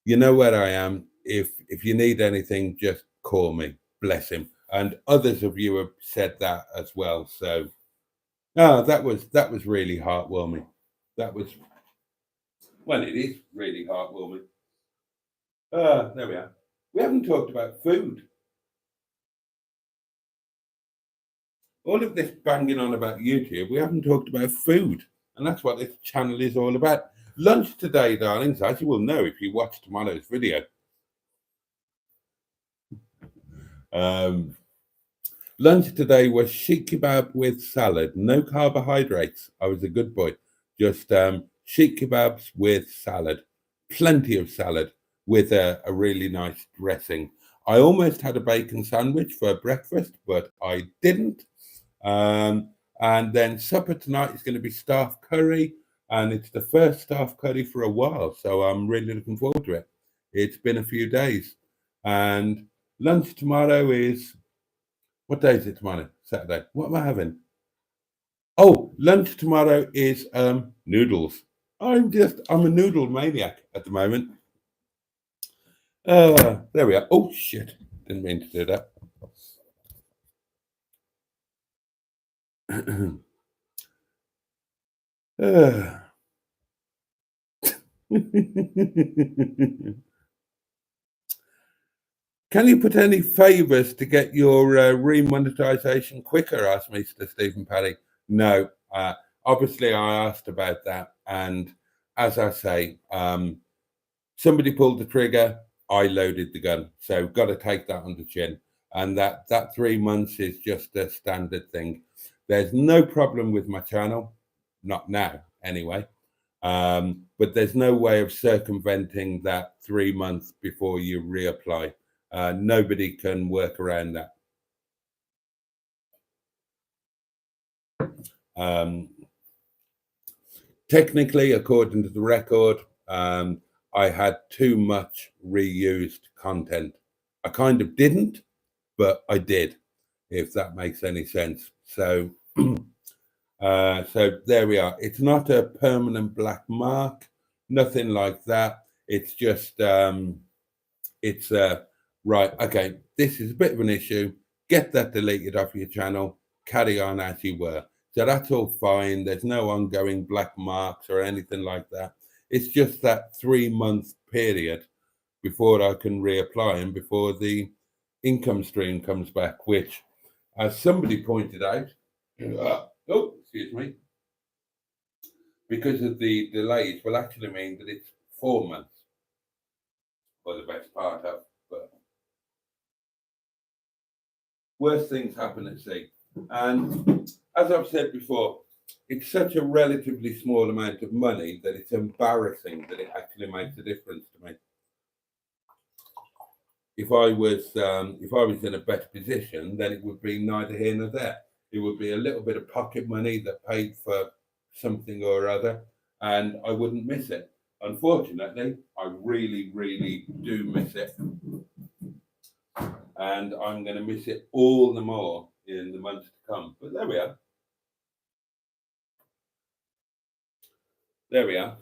you know where I am. If you need anything, just call me." Bless him. And others of you have said that as well. So, that was really heartwarming. That was, well, it is really heartwarming. There we are. We haven't talked about food. All of this banging on about YouTube, we haven't talked about food. And that's what this channel is all about. Lunch today, darlings, as you will know if you watch tomorrow's video. Lunch today was sheikh kebab with salad. No carbohydrates. I was a good boy. Just sheikh kebabs with salad. Plenty of salad with a really nice dressing. I almost had a bacon sandwich for breakfast, but I didn't. And then supper tonight is going to be staff curry, and it's the first staff curry for a while, so I'm really looking forward to it. It's been a few days. And lunch tomorrow is, what day is it tomorrow? Saturday. What am I having? Oh, lunch tomorrow is noodles. I'm a noodle maniac at the moment. There we are. Oh shit. Didn't mean to do that. Can you put any favors to get your remonetization quicker? Asked Mr. Stephen Paddy. No, obviously I asked about that, and as I say, somebody pulled the trigger, I loaded the gun. So got to take that on the chin. And that 3 months is just a standard thing. There's no problem with my channel, not now anyway. But there's no way of circumventing that 3 months before you reapply. Nobody can work around that. Technically, according to the record, I had too much reused content. I kind of didn't, but I did, if that makes any sense. So, so there we are. It's not a permanent black mark, nothing like that. It's just, it's right. Okay, this is a bit of an issue. Get that deleted off your channel. Carry on as you were. So that's all fine. There's no ongoing black marks or anything like that. It's just that 3 month period before I can reapply and before the income stream comes back, which, as somebody pointed out, oh, excuse me, because of the delays, will actually mean that it's 4 months for the best part of. But worse things happen at sea. And as I've said before, it's such a relatively small amount of money that it's embarrassing that it actually makes a difference to me. If I was in a better position, then it would be neither here nor there. It would be a little bit of pocket money that paid for something or other, and I wouldn't miss it. Unfortunately, I really, really do miss it. And I'm going to miss it all the more in the months to come. But there we are. There we are.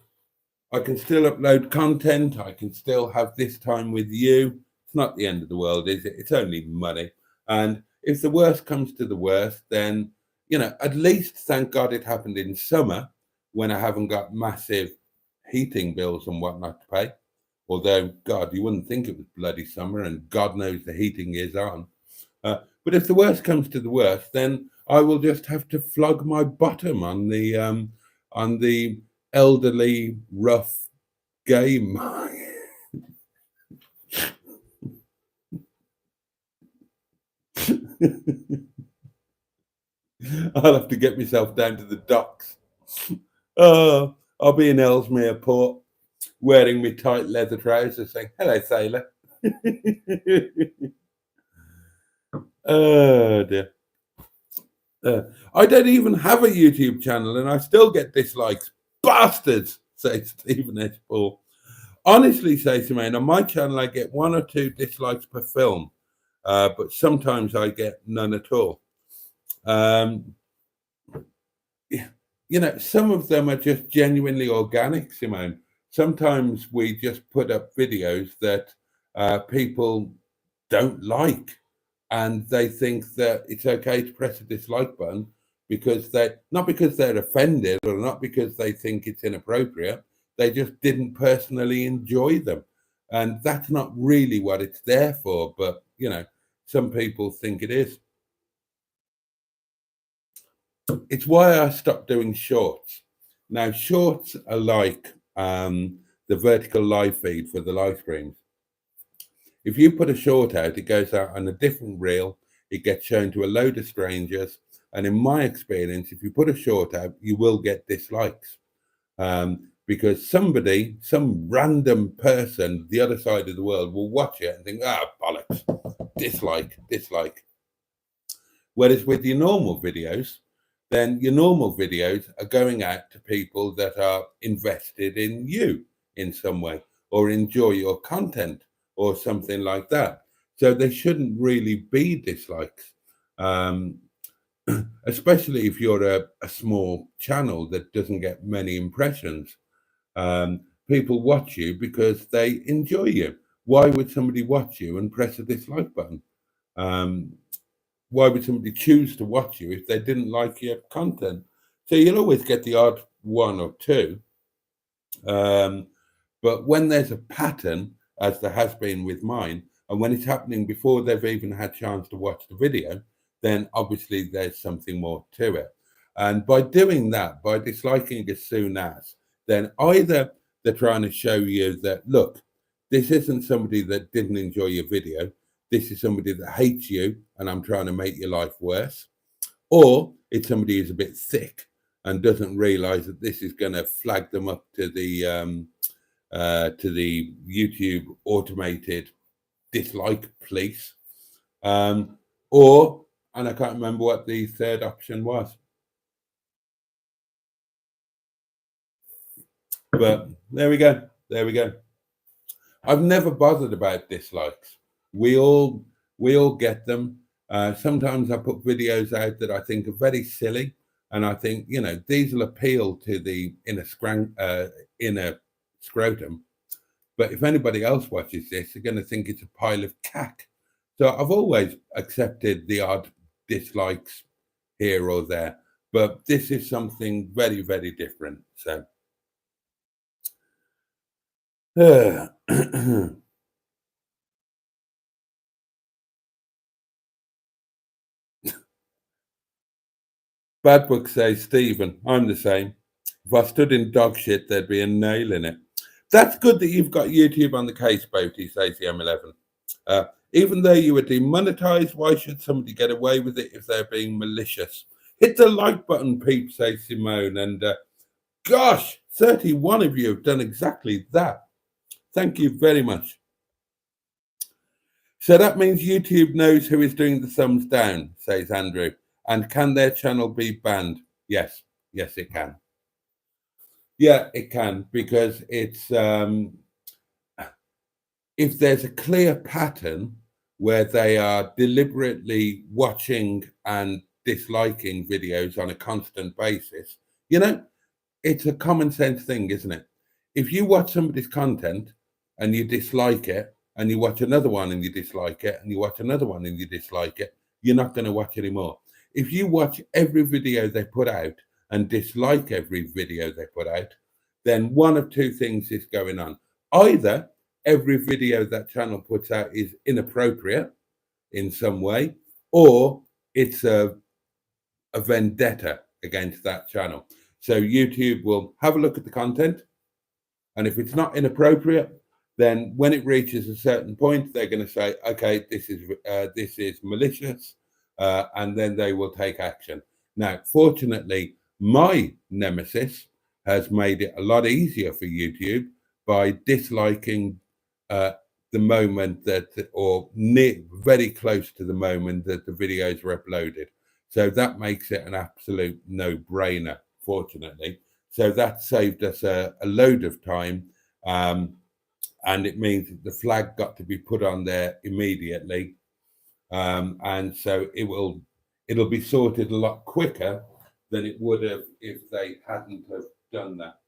I can still upload content. I can still have this time with you. It's not the end of the world, is it? It's only money. And if the worst comes to the worst, then, you know, at least thank God it happened in summer when I haven't got massive heating bills and whatnot to pay. Although, God, you wouldn't think it was bloody summer and God knows the heating is on. But if the worst comes to the worst, then I will just have to flog my bottom on the elderly, rough game. I'll have to get myself down to the docks. I'll be in Ellesmere Port wearing my tight leather trousers saying, "Hello, sailor." Oh dear. I don't even have a YouTube channel and I still get dislikes. Bastards, says Stephen S. Paul. Honestly, says Simone, on my channel I get 1 or 2 dislikes per film, but sometimes I get none at all. You know, some of them are just genuinely organic, Simone. Sometimes we just put up videos that people don't like, and they think that it's okay to press a dislike button because they're not because they're offended or not because they think it's inappropriate. They just didn't personally enjoy them, and that's not really what it's there for. But you know, some people think it is. It's why I stopped doing shorts. Now, shorts are like the vertical live feed for the live streams. If you put a short out, it goes out on a different reel, it gets shown to a load of strangers. And in my experience, if you put a short out, you will get dislikes because somebody, some random person, the other side of the world will watch it and think, ah, bollocks, dislike, dislike. Whereas with your normal videos, then your normal videos are going out to people that are invested in you in some way or enjoy your content or something like that. So there shouldn't really be dislikes, especially if you're a small channel that doesn't get many impressions. People watch you because they enjoy you. Why would somebody watch you and press a dislike button? Why would somebody choose to watch you if they didn't like your content? So you'll always get the odd 1 or 2. But when there's a pattern, as there has been with mine, and when it's happening before they've even had a chance to watch the video, then obviously there's something more to it. And by doing that, by disliking as soon as, then either they're trying to show you that, look, this isn't somebody that didn't enjoy your video. This is somebody that hates you and I'm trying to make your life worse. Or it's somebody who's a bit thick and doesn't realize that this is going to flag them up to the YouTube automated dislike police. Or, and I can't remember what the third option was. But there we go. There we go. I've never bothered about dislikes. We all get them. Sometimes I put videos out that I think are very silly, and I think, you know, these will appeal to the inner scrotum. But if anybody else watches this, they're going to think it's a pile of cack. So I've always accepted the odd dislikes here or there, but this is something very, very different. So. Bad Book says, Stephen, I'm the same. If I stood in dog shit, there'd be a nail in it. That's good that you've got YouTube on the case, Boaty, says the M11. Even though you were demonetized, why should somebody get away with it if they're being malicious? Hit the like button, peep, says Simone. And gosh, 31 of you have done exactly that. Thank you very much. So that means YouTube knows who is doing the thumbs down, says Andrew. And can their channel be banned? Yes. Yes, it can. Yeah, it can, because it's if there's a clear pattern where they are deliberately watching and disliking videos on a constant basis, you know, it's a common sense thing, isn't it? If you watch somebody's content and you dislike it, and you watch another one and you dislike it, and you watch another one and you dislike it, you're not going to watch anymore. If you watch every video they put out and dislike every video they put out, then one of two things is going on. Either every video that channel puts out is inappropriate in some way, or it's a vendetta against that channel. So YouTube will have a look at the content, and if it's not inappropriate, then when it reaches a certain point, they're going to say, okay, this is malicious, and then they will take action. Now, fortunately, my nemesis has made it a lot easier for YouTube by disliking the moment that, or very close to the moment that the videos were uploaded. So that makes it an absolute no-brainer, fortunately. So that saved us a load of time. And it means that the flag got to be put on there immediately. And so it'll be sorted a lot quicker than it would have if they hadn't have done that.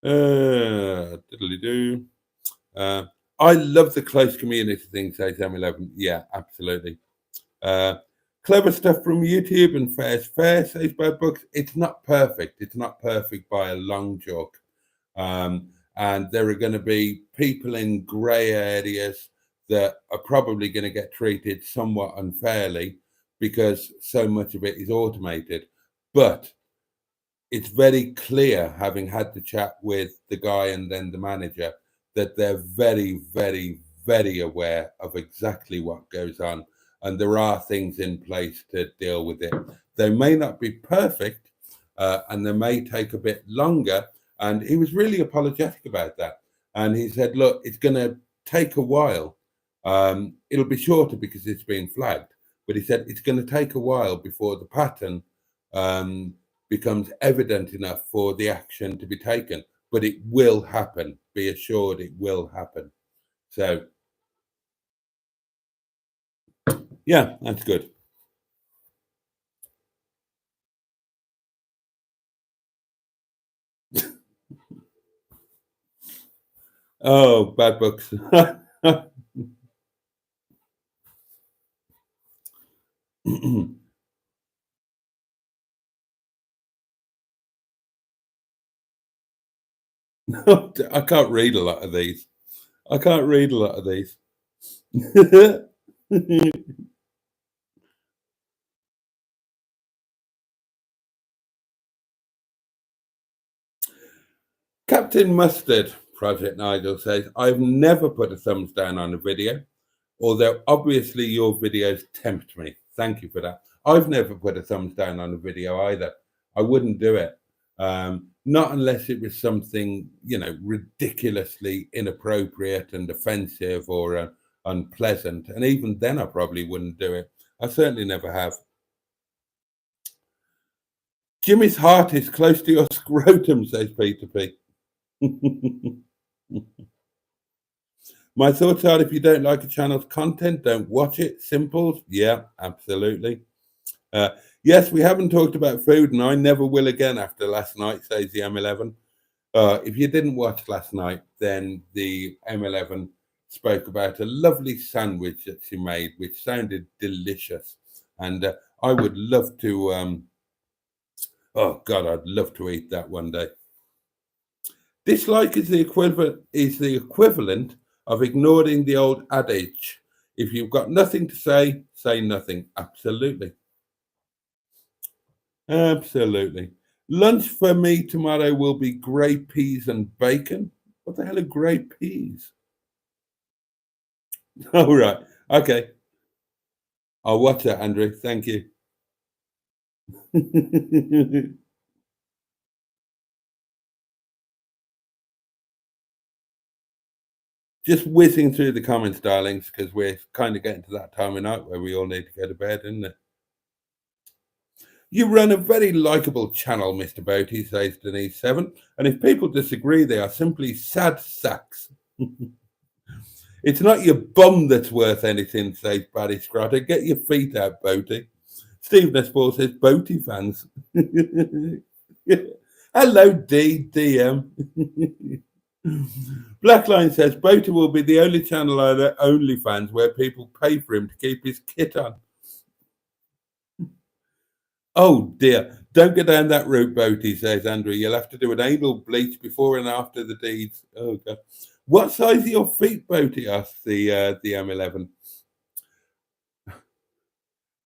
Diddly-do. I love the close community thing, says M11. Yeah, absolutely. Clever stuff from YouTube and fair's fair, says Bad Books. It's not perfect. It's not perfect by a long chalk. And there are going to be people in grey areas that are probably going to get treated somewhat unfairly because so much of it is automated. But it's very clear, having had the chat with the guy and then the manager, that they're very, very, very aware of exactly what goes on. And there are things in place to deal with it. They may not be perfect, and they may take a bit longer. And he was really apologetic about that. And he said, look, it's going to take a while. It'll be shorter because it's being flagged. But he said it's going to take a while before the pattern becomes evident enough for the action to be taken. But it will happen. Be assured it will happen. So, yeah, that's good. Oh, Bad Books. I can't read a lot of these. I can't read a lot of these. Captain Mustard, Project Nigel says, I've never put a thumbs down on a video, although obviously your videos tempt me. Thank you for that. I've never put a thumbs down on a video either. I wouldn't do it. Not unless it was something, ridiculously inappropriate and offensive or unpleasant. And even then, I probably wouldn't do it. I certainly never have. Jimmy's heart is close to your scrotum, says Peter P. My thoughts are, if you don't like a channel's content, don't watch it. Simple. Yeah, absolutely. Yes, we haven't talked about food, and I never will again after last night, says the M11. If you didn't watch last night, then the M11 spoke about a lovely sandwich that she made, which sounded delicious. And I would love to, oh God, I'd love to eat that one day. Dislike is the equivalent of ignoring the old adage. If you've got nothing to say, say nothing. Absolutely. Absolutely. Lunch for me tomorrow will be grey peas and bacon. What the hell are grey peas? All right. Okay. I'll watch that, Andrew. Thank you. Just whizzing through the comments, darlings, because we're kind of getting to that time of night where we all need to go to bed, isn't it? You run a very likeable channel, Mr. Boaty, says Denise7. And if people disagree, they are simply sad sacks. It's not your bum that's worth anything, says Barry Scrotter. Get your feet out, Boaty. Steve Nesball says, Boaty fans. Hello, DM. Blackline says, Boaty will be the only channel on OnlyFans where people pay for him to keep his kit on. Oh dear, don't go down that route, Boaty, says Andrew. You'll have to do an anal bleach before and after the deeds. Oh God. What size are your feet, Boaty? Asked the M11.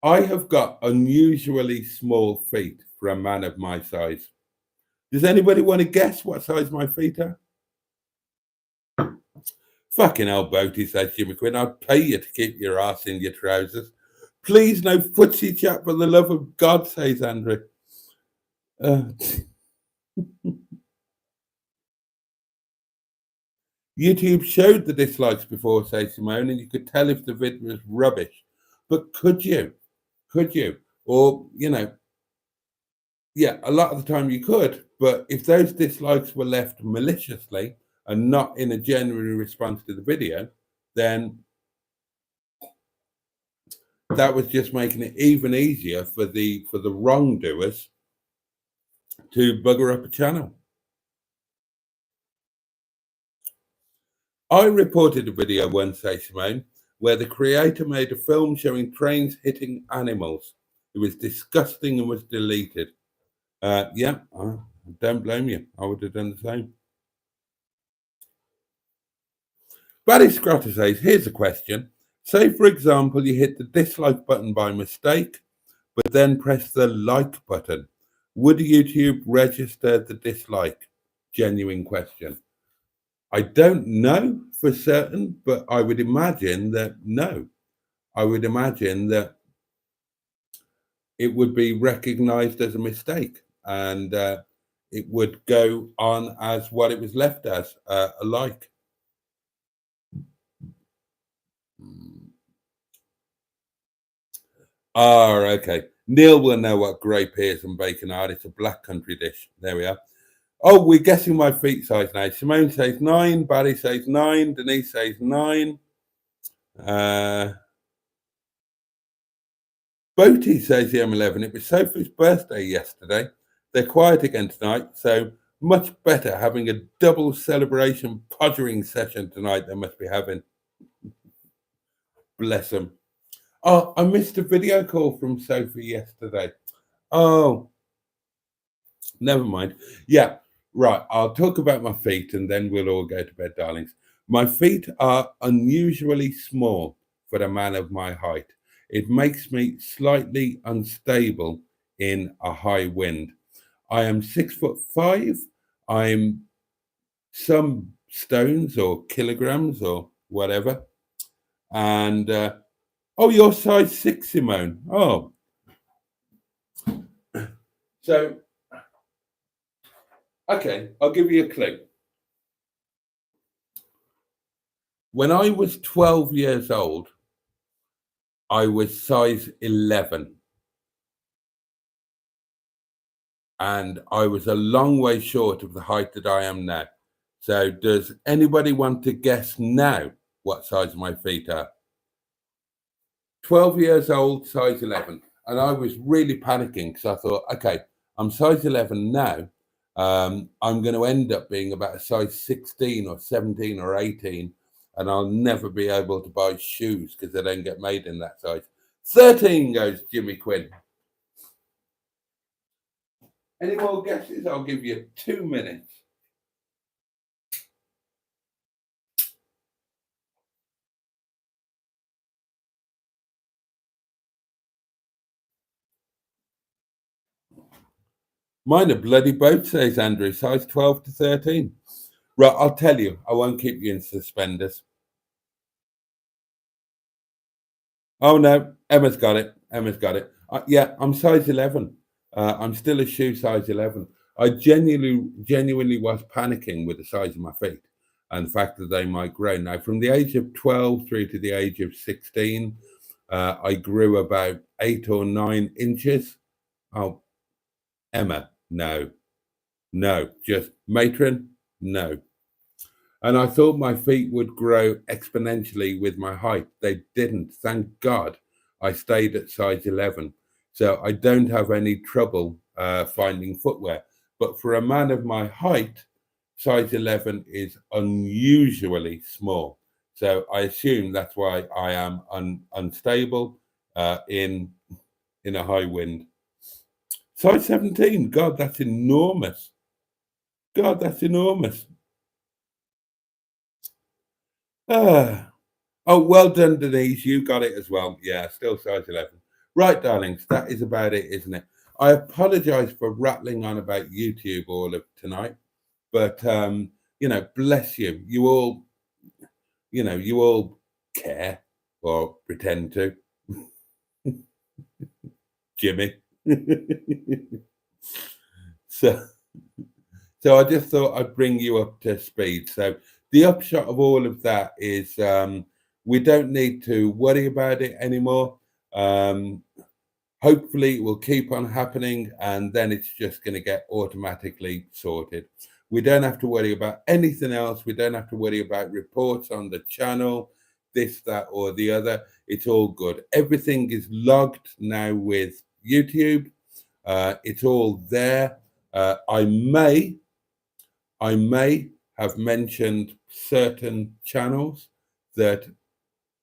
I have got unusually small feet for a man of my size. Does anybody want to guess what size my feet are? Fucking hell, Boaty, says Jimmy Quinn. I'd pay you to keep your ass in your trousers. Please, no footsie chat for the love of God, says Andrew. YouTube showed the dislikes before, says Simone, and you could tell if the vid was rubbish. But could you? Could you? Or, yeah, a lot of the time you could. But if those dislikes were left maliciously and not in a genuine response to the video, then that was just making it even easier for the wrongdoers to bugger up a channel. I reported a video once, says Simone, where the creator made a film showing trains hitting animals. It was disgusting and was deleted. Yeah, I don't blame you. I would have done the same. Barry Scrotter says, here's a question. Say, for example, you hit the dislike button by mistake, but then press the like button. Would YouTube register the dislike? Genuine question. I don't know for certain, but I would imagine that no. I would imagine that it would be recognized as a mistake and it would go on as what it was left as, a like. Oh, okay. Neil will know what grey peas and bacon are. It's a black country dish. There we are. Oh, we're guessing my feet size now. Simone says 9. Barry says 9. Denise says 9. Boaty says the M11. It was Sophie's birthday yesterday. They're quiet again tonight, so much better having a double celebration podgering session tonight they must be having. Bless them. Oh, I missed a video call from Sophie yesterday. Oh, never mind. Yeah, right. I'll talk about my feet and then we'll all go to bed, darlings. My feet are unusually small for a man of my height. It makes me slightly unstable in a high wind. I am 6'5". I'm some stones or kilograms or whatever. And oh, you're size 6, Simone. Oh, so okay, I'll give you a clue. When I was 12 years old, I was size 11, and I was a long way short of the height that I am now. So, does anybody want to guess now what size my feet are? 12 years old, size 11. And I was really panicking because I thought, okay, I'm size 11 now. I'm going to end up being about a size 16 or 17 or 18, and I'll never be able to buy shoes because they don't get made in that size. 13 goes Jimmy Quinn. Any more guesses? I'll give you 2 minutes. Mine are bloody both, says Andrew, size 12 to 13. Right, I'll tell you, I won't keep you in suspenders. Oh no, Emma's got it. Emma's got it. Yeah, I'm size 11. I'm still a shoe size 11. I genuinely was panicking with the size of my feet and the fact that they might grow. Now, from the age of 12 through to the age of 16, I grew about 8 or 9 inches. Oh, Emma, no, no, just matron, no. And I thought my feet would grow exponentially with my height. They didn't. Thank God I stayed at size 11. So I don't have any trouble finding footwear. But for a man of my height, size 11 is unusually small. So I assume that's why I am unstable in a high wind. Size 17. God, that's enormous. God, that's enormous. Ah. Oh, well done, Denise. You got it as well. Yeah, still size 11. Right, darlings, that is about it, isn't it? I apologize for rattling on about YouTube all of tonight, but bless you. You all care or pretend to. Jimmy. so So I just thought I'd bring you up to speed. So the upshot of all of that is we don't need to worry about it anymore. Hopefully it will keep on happening and then it's just going to get automatically sorted. We don't have to worry about anything else. We don't have to worry about reports on the channel, this, that, or the other. It's all good. Everything is logged now with YouTube. It's all there. I may have mentioned certain channels that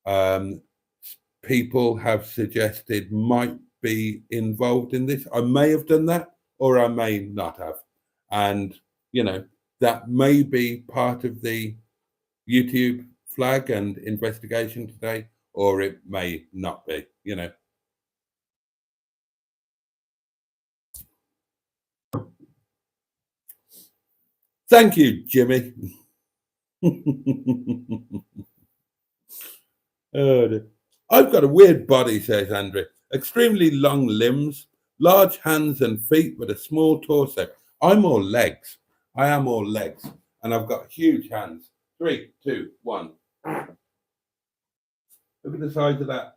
um, people have suggested might be involved in this. I may have done that, or I may not have. And, that may be part of the YouTube flag and investigation today, or it may not be. Thank you, Jimmy. Oh, dear. I've got a weird body, says Andrew. Extremely long limbs, large hands and feet with a small torso. I'm all legs. I am all legs. And I've got huge hands. 3, 2, 1. Look at the size of that.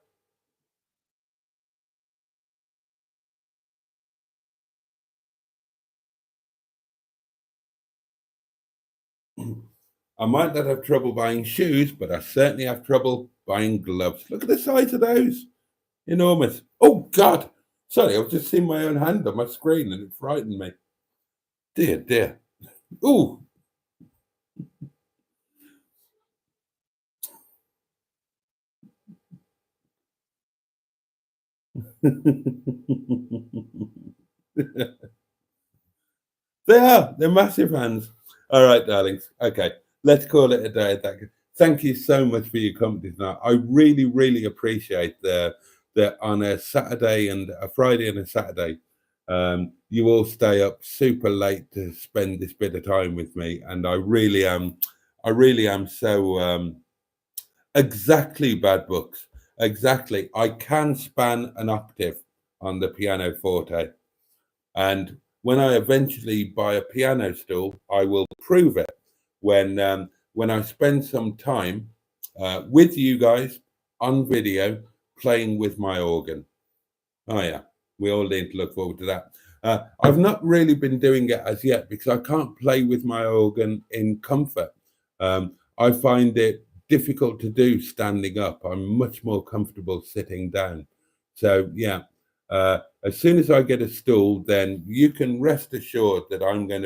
I might not have trouble buying shoes, but I certainly have trouble buying gloves. Look at the size of those. Enormous. Oh, God. Sorry, I've just seen my own hand on my screen and it frightened me. Dear, dear. Ooh. They are. They're massive hands. All right, darlings. Okay. let's call it a day. Thank you so much for your company tonight. I really, really appreciate that on a Saturday and a Friday and a Saturday, you all stay up super late to spend this bit of time with me, and I really am. I really am so exactly bad books. Exactly, I can span an octave on the pianoforte, and when I eventually buy a piano stool, I will prove it when I spend some time with you guys on video playing with my organ. Oh yeah, we all need to look forward to that. I've not really been doing it as yet because I can't play with my organ in comfort. I find it difficult to do standing up. I'm much more comfortable sitting down. So yeah, as soon as I get a stool, then you can rest assured that I'm going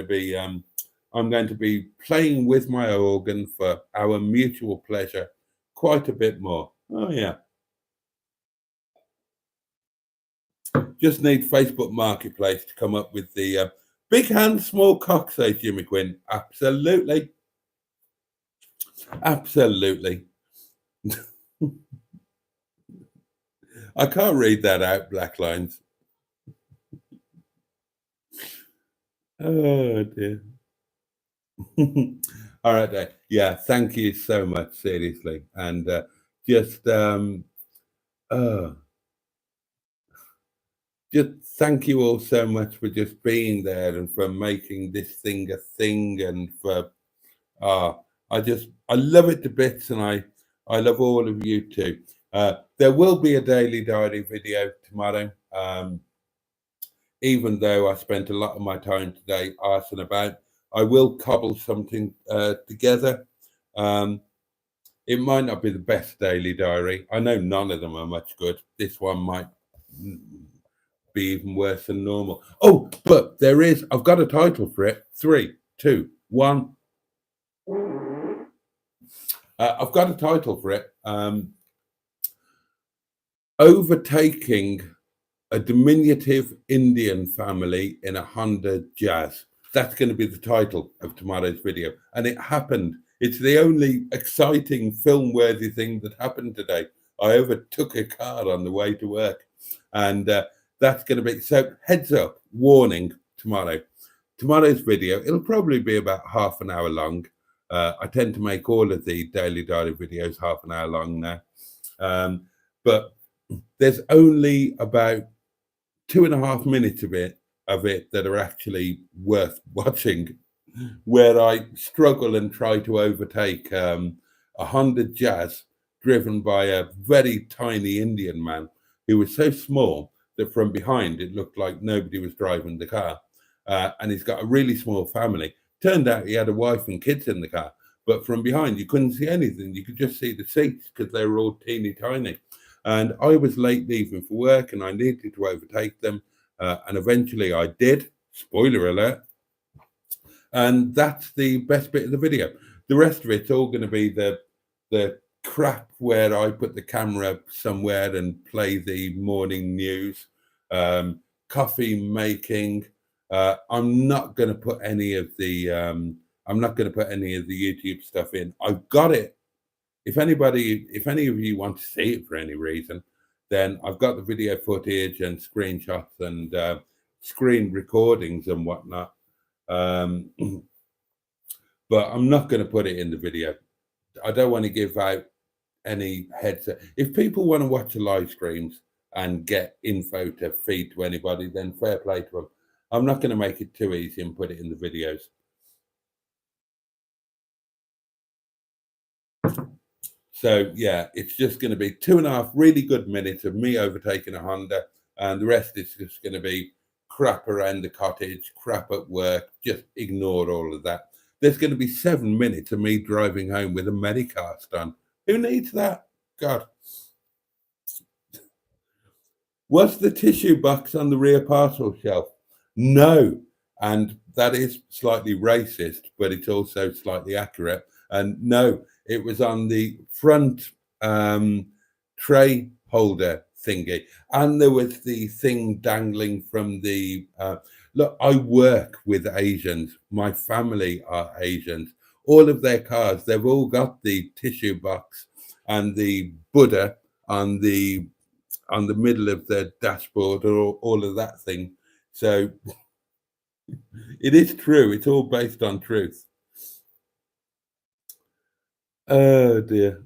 to be playing with my organ for our mutual pleasure quite a bit more. Oh yeah. Just need Facebook Marketplace to come up with the big hand, small cock, says Jimmy Quinn. Absolutely. Absolutely. I can't read that out, Black Lines. Oh, dear. All right, then. Yeah, thank you so much, seriously. And just, uh, just thank you all so much for just being there and for making this thing a thing and for I love it to bits, and I love all of you too. There will be a daily diary video tomorrow. Even though I spent a lot of my time today arsing about, I will cobble something together. Um, it might not be the best daily diary. I know none of them are much good. This one might be even worse than normal. Oh, but I've got a title for it. 3, 2, 1. I've got a title for it. Overtaking a diminutive Indian family in a Honda Jazz. That's going to be the title of tomorrow's video. And it happened. It's the only exciting film-worthy thing that happened today. I overtook a car on the way to work. And that's going to be, so heads up, warning tomorrow. Tomorrow's video, it'll probably be about half an hour long. I tend to make all of the Daily Diary videos half an hour long now. But there's only about 2.5 minutes of it that are actually worth watching, where I struggle and try to overtake a Honda Jazz driven by a very tiny Indian man who was so small that from behind it looked like nobody was driving the car. And he's got a really small family. Turned out he had a wife and kids in the car, but from behind you couldn't see anything. You could just see the seats because they were all teeny tiny. And I was late leaving for work and I needed to overtake them. And eventually I did. Spoiler alert. And that's the best bit of the video. The rest of it's all going to be the crap where I put the camera somewhere and play the morning news, coffee making. I'm not going to put any of the YouTube stuff in. I've got it. If any of you want to see it for any reason, then I've got the video footage and screenshots and screen recordings and whatnot. But I'm not going to put it in the video. I don't want to give out any heads up. If people want to watch the live streams and get info to feed to anybody, then fair play to them. I'm not going to make it too easy and put it in the videos. So yeah, it's just going to be 2.5 really good minutes of me overtaking a Honda, and the rest is just going to be crap around the cottage, crap at work. Just ignore all of that. There's going to be 7 minutes of me driving home with a Medicast on. Who needs that? God. Was the tissue box on the rear parcel shelf? No. And that is slightly racist, but it's also slightly accurate. And no, it was on the front tray holder thingy. And there was the thing dangling from the... look, I work with Asians. My family are Asians. all of their cars, they've all got the tissue box and the Buddha on the middle of the dashboard, or all of that thing. So it is true. It's all based on truth. Oh dear.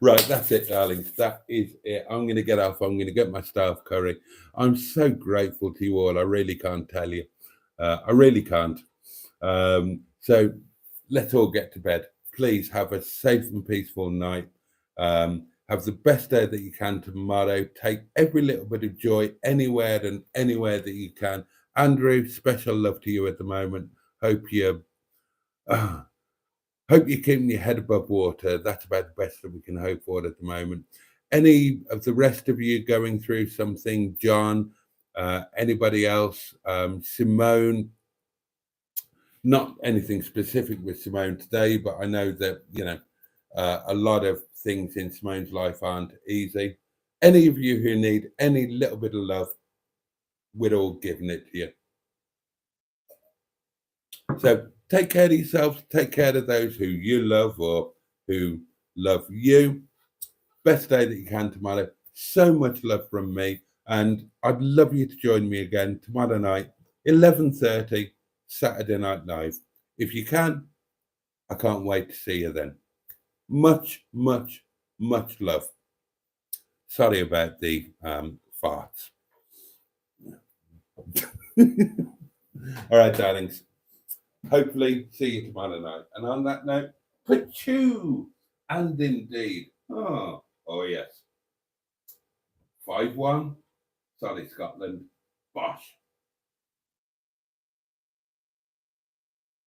Right, that's it, darlings. That is it. I'm going to get off. I'm going to get my staff curry. I'm so grateful to you all. I really can't tell you. I really can't. So let's all get to bed. Please have a safe and peaceful night. Have the best day that you can tomorrow. Take every little bit of joy anywhere and anywhere that you can. Andrew, special love to you at the moment. Hope you hope you're keeping your head above water. That's about the best that we can hope for at the moment. Any of the rest of you going through something, John, anybody else, Simone, not anything specific with Simone today, but I know that, a lot of things in Simone's life aren't easy. Any of you who need any little bit of love, we're all giving it to you. So take care of yourselves, take care of those who you love or who love you. Best day that you can tomorrow. So much love from me. And I'd love you to join me again tomorrow night, 11:30, Saturday Night Live. If you can, I can't wait to see you then. Much, much, much love. Sorry about the farts. All right, darlings. Hopefully see you tomorrow night. And on that note, pachoo! And indeed. Oh yes. 5-1. Sorry, Scotland. Bosh.